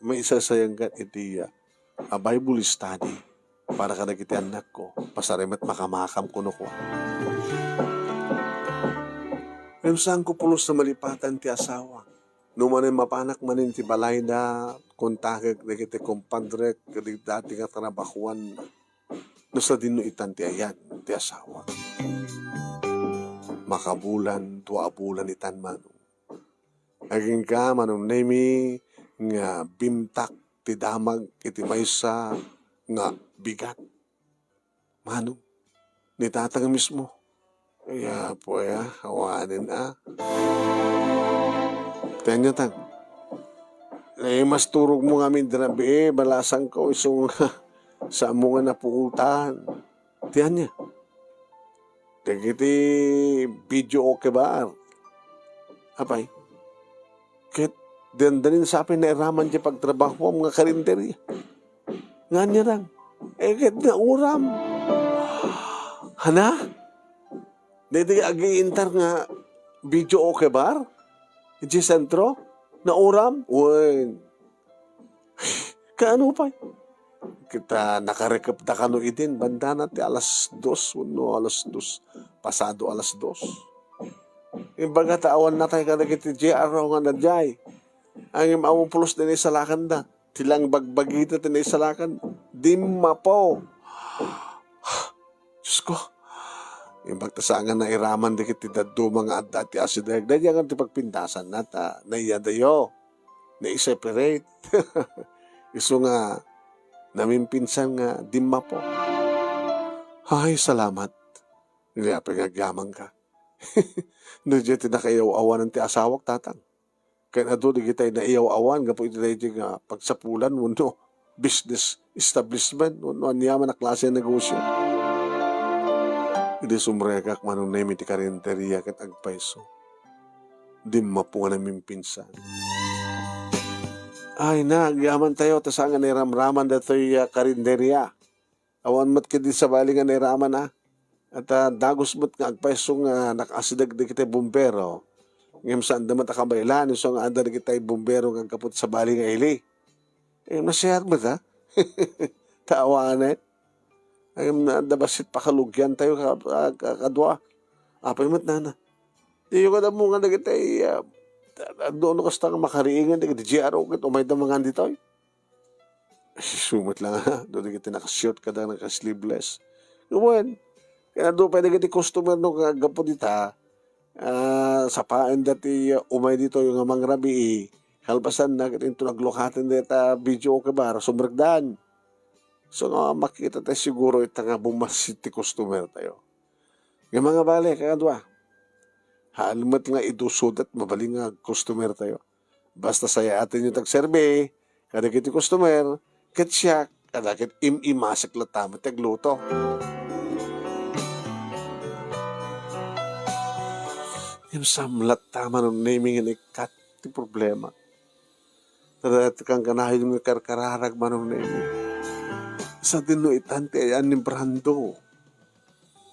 may isa sayang kat iti a Bible study para kada kiti anak ko. Pasarimat makamakam kuno ko. saan ko pulos na malipatan ti asawa. Numan mapanak manin ti balay na kontakek na kiti kompadrek kadi dati nga trabahuan no sa dinuitan ti ayan ti asawa. Makabulan, tua bulan itan manong. Aging ka manong nemi nga bimtak ti damag iti maysa nga bigat. Manong, ni tatang mismo. Kaya po hawanin Tanya tang. Mas turog mo nga min dinabi balasan ko isong sa mo nga napuutan. Tiyan niya. Dagiti video okay ba? Apay. Ket dandanin sa akin na iraman di pagtrabaho ang mga karinderya. Nga niya lang. Ket na uram. Hana? Dito agi-intar nga video okay ba? Iji sentro? Na uram? Uwen. Kaano pa? Kita nakarekap na kano idin. Banda natin alas 2. No, alas 2. Pasado alas 2. Imbaga taawan na tayo ka nagiti JR nga na jay. Ang imawang pulos na isalakan na. Tilang bagbagita na isalakan. Dimma po. Diyos ko. Imbagtasangan na iraman di kiti daddo mga adati asideg. Dahil yan ti pagpintasan na ta. Naiyadayo. Na-separate. Iso nga namimpinsan nga dimma po. Ay, salamat. Niliyapin nga gyamang ka. Nudya ti nakayaw-awan ng ti asawak tatang. Kaya na doon kita'y naiyaw-awan. Gapo iti nga pagsapulan mo no. Business establishment. No, niyaman na klase ng negosyo. Hindi sumrekak manong na ti karinteriya kat agpaiso. Dimma po nga namimpinsan. Ay na, agyaman tayo. Tasangan na ramraman dato'y karinderya. Awan mat kidi sa bali nga nairaman na. At dagos mo't nga agpaiso nga nakasidag di kita bumbero. Ngayon saan damat akabaylan. So nga anda di kita bumbero nga kaput sa bali nga ili. Nasiyar mo ta? Tawanan. Ngayon na dabasit pakalugyan tayo kadwa. Apay mo't nana. Di yung kada mo nga na kita doon ko sa makariingan di GRO kit umay da mga dito. Sumot lang ha. Doon kita nakashort ka da nakasleeveless. Gawin. Kaya doon pwede kiti customer no kagapo dita. Sa paan dati umay dito yung amang rabi kalpasan na ito naglokatin dita video ka ba sumragdan. So nga makita tayo siguro ita nga bumasit ti customer tayo. Yung mga bale kakadwa. Halmat nga idusod at mabaling nga customer tayo. Basta saya atin yung tag-survey, kada kiti customer, kat siya, kada kit im-imasik latamat tagluto. Yung samlat tama ng naming and ikat ti problema. Tadat kang kanahin yung karkararag manong naming. Sa dino itante ayan ni Brando.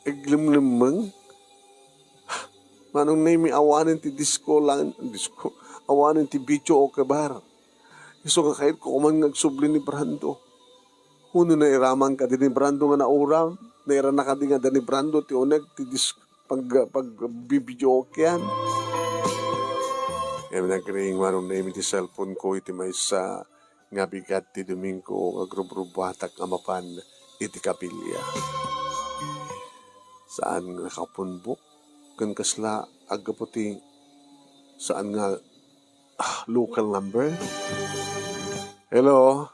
Eglim-limang. Manong name awanin ti disco, awanin ti bicho o kabar. Iso nga kahit ko man nagsubli ni Brando. Huno na iraman ka din ni Brando nga nauram. Naira na ka din nga ni Brando ti uneg ti disco pag bibidyo yan. Kaya nagring manong name ti cellphone ko iti may sa nga bigat ti Domingo nga grubrubatak nga mapan iti kapilya. Saan nakapunbok? Kan kasla agaputi saan nga local number. Hello?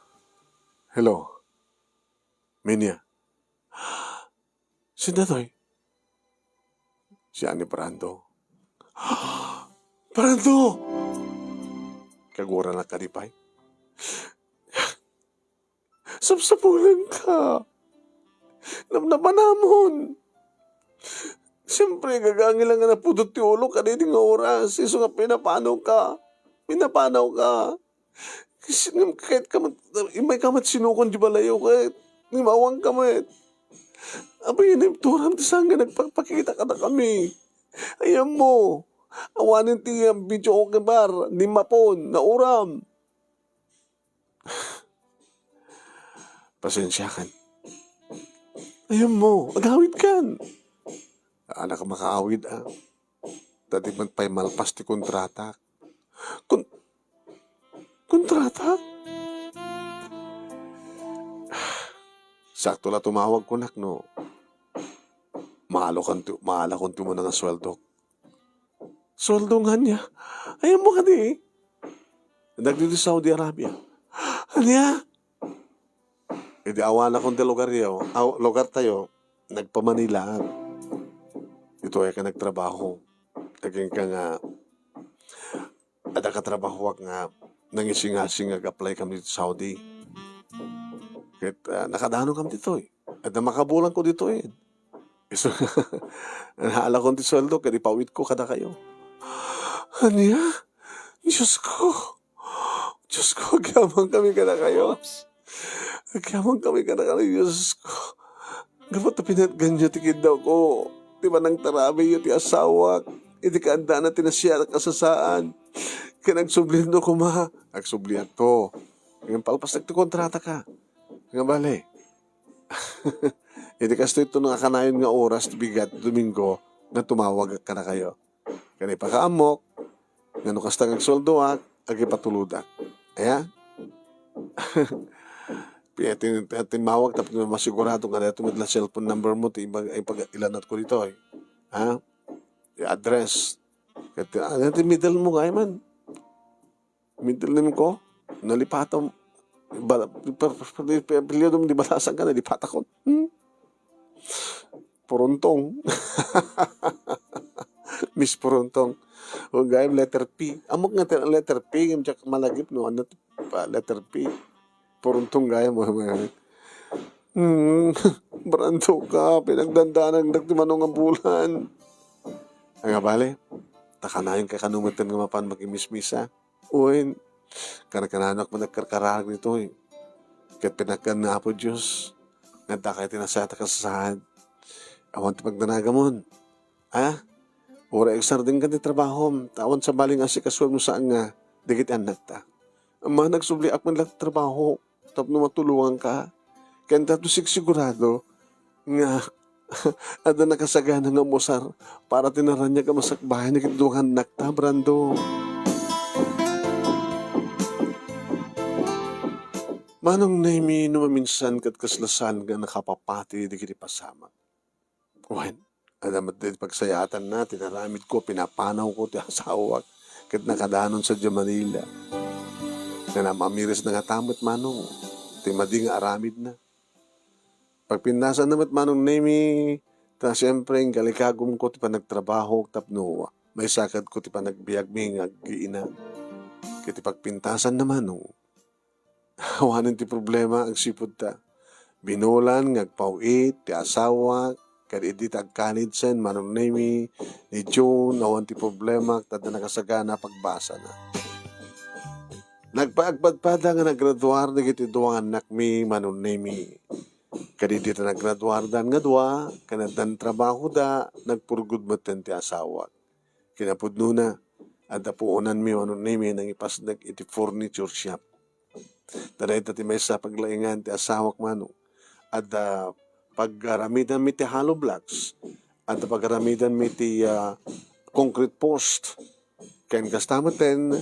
Minya? Si Datoy? Si Ani Brando? Brando! Kagura na kadipay. Sapsapulan ka. Namnamanamon. Siyempre, gagangin lang nga napudot ti ulo kanini nga oras. Iso nga pinapanaw ka. Kahit imay kamat sinukon di balayo kahit nimawang kamat. Abay, turam ti sanga nagpapakita ka na kami. Ayan mo. Awanin ti video okay bar. Nimapon. Nauram. Pasensya kan. Ayan mo. Agawid kan. Anak ka makaawid Dati man pa'y malpas ti kontrata. Kon kontrata? Sakto la tumawag ko nak no. Maala kon ti mo na nga sweldo. Sweldo nga niya. Ayaw mo ka di. Nagdito sa Saudi Arabia. Anya? E di awan akong ti lugar tayo. Nagpa-Manila. Ito ay ka nagtrabaho. Naging ka nga ada ka trabaho nga nangisingasing apply kami dito sa Saudi. Kaya nakadano kami dito eh. At makabulan ko dito eh. So, nahala ko ti sweldo, kaya ipawit ko kada kayo. Anya? Diyos ko, agyaman kami kada kayo. Agyaman kami kada kayo, Diyos ko. Dapat na pinatganyo tikid daw ko. Di ba nang tarabi yung ti asawa? Hindi ka anda na tinasya at kasasaan. Kaya nagsublihan do ko Nagsublihan to. Ngayon palpas nagtikontrata ka. Nga bali. Hindi kasi ito nung akanayon nga oras, bigat, Domingo, na tumawag ka na kayo. Kaya ipakaamok, nga nung kasta ng soldo agi patuludak. Ayan? Tinmawag, tapos masigurado nga na ito may cellphone number mo, ilanat ko dito eh. Ha? I-address. Kaya middle mo kaya man. Middle name ko, nalipatan mo. Periodo mo di balasan ka, nalipatan ko. Puruntong. Miss Puruntong. O gayam letter P. Amok nga letter P. Yung tsak malagip no. Ano pa? Letter P. Puruntong gayam mo. Branto ka. Pinagdandanan. Nagtimanong ang bulan. Ang nga bale. Takanayon ka kanumatan nga mapan mag-imis-misa. Uwin. Kanakananak mo nagkarkarag nito eh. Kahit pinagkan na po Diyos. Nanda kayo tinasata kasasahan. Awan ti pagdanagamon. Ha? Ora eksarding ka ti trabaho. Awan sa baling asikasuan mo saan nga. Digit anak ta. Ama nagsubli ak man lang trabaho. Tapno matulungan ka. Kaya tato sigurado nga ada nakasagana nga musar para tinaranya ka masakbahan ni kitulungan anak ta, Brando. Manong naimi numaminsan kat kaslasan nga nakapapati di kiti pasama. Wen, adamat din pagsayatan na, tinaramid ko, pinapanaw ko, ti asawak, kat nakadanon sa Manila. Na namamiris na nga tamot manong, ti madi nga aramid na. Pagpindasan namat manong naimi, ta siyempre, ang galikagom ko, ti panagtrabaho, tapno, may sakad ko, ti panagbiag mi nga giina. Kiti pagpintasan naman, no, awanin ti problema ang sipod ta. Binulan, ngagpawit, ti asawa, kaya iti tagkanid sen, manong nami, ni June, awan ti problema, tada nakasagana, pagbasa na. Nagpaagpadpada nga nagraduar, nagiti duwang anak mi, manong nami. Kaya iti nagraduar dan nga dua, kanadan trabaho da, nagpurgod mo ti asawa. Kinapudno na, at puunan mi, manong nami, nang ipasdag iti furniture shop. Taday ti may sa paglaingan ti asawak manong. At paggaramidan mi ti hollow blocks at paggaramidan mi ti concrete post. Ken kastamaten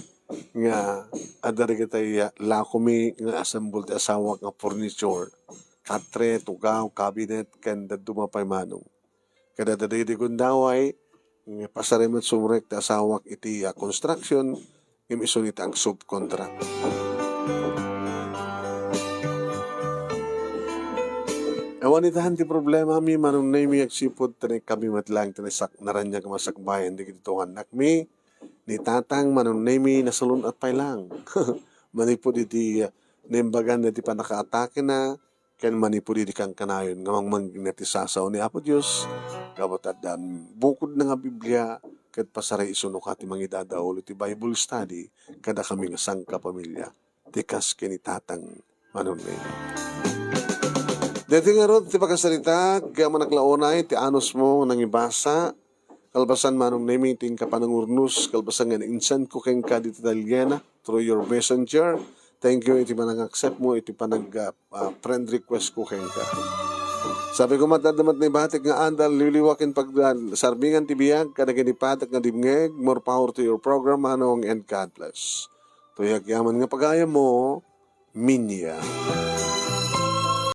nga adari kitay lako mi nga assemble ti asawak nga furniture. Katre, tugaw, cabinet, ken dadumapay manong. Kada dadi gundaway nga pasarimat sumrek ti asawak iti construction imisunit ang subcontract. Awanitahan ti problema mi manong na mi agsipod tani kami matlang tanisak naranya ka masakbayan di kito anak mi ni tatang manong na mi nasalun at pailang. Manipod iti nimbagan na ti panakaatake na ken manipod iti kang kanayon nga mangnati sasaw ni Apo Diyos kabot at bukod na nga Biblia ket pasaray isuno ka ti mangidadaol ti Bible study kada kami nga sangka pamilya ti kas ken ni tatang manong na mi. Dati nga ron, ti pagkasalita, kaya manaklaonay, ti anos mo nang ibasa, kalbasan manong naming ting kapanangurnus, kalbasan nga insan ko keng ka dito Italiana, through your messenger. Thank you, iti manang accept mo, iti panag friend request ko keng ka. Sabi ko matadamat ni batik nga andal liliwakin pag sarbingan tibiyag kanaginipatak nga dimngeg, more power to your program, Manong, and God bless. Tuyag yaman nga pagaya mo, Minya.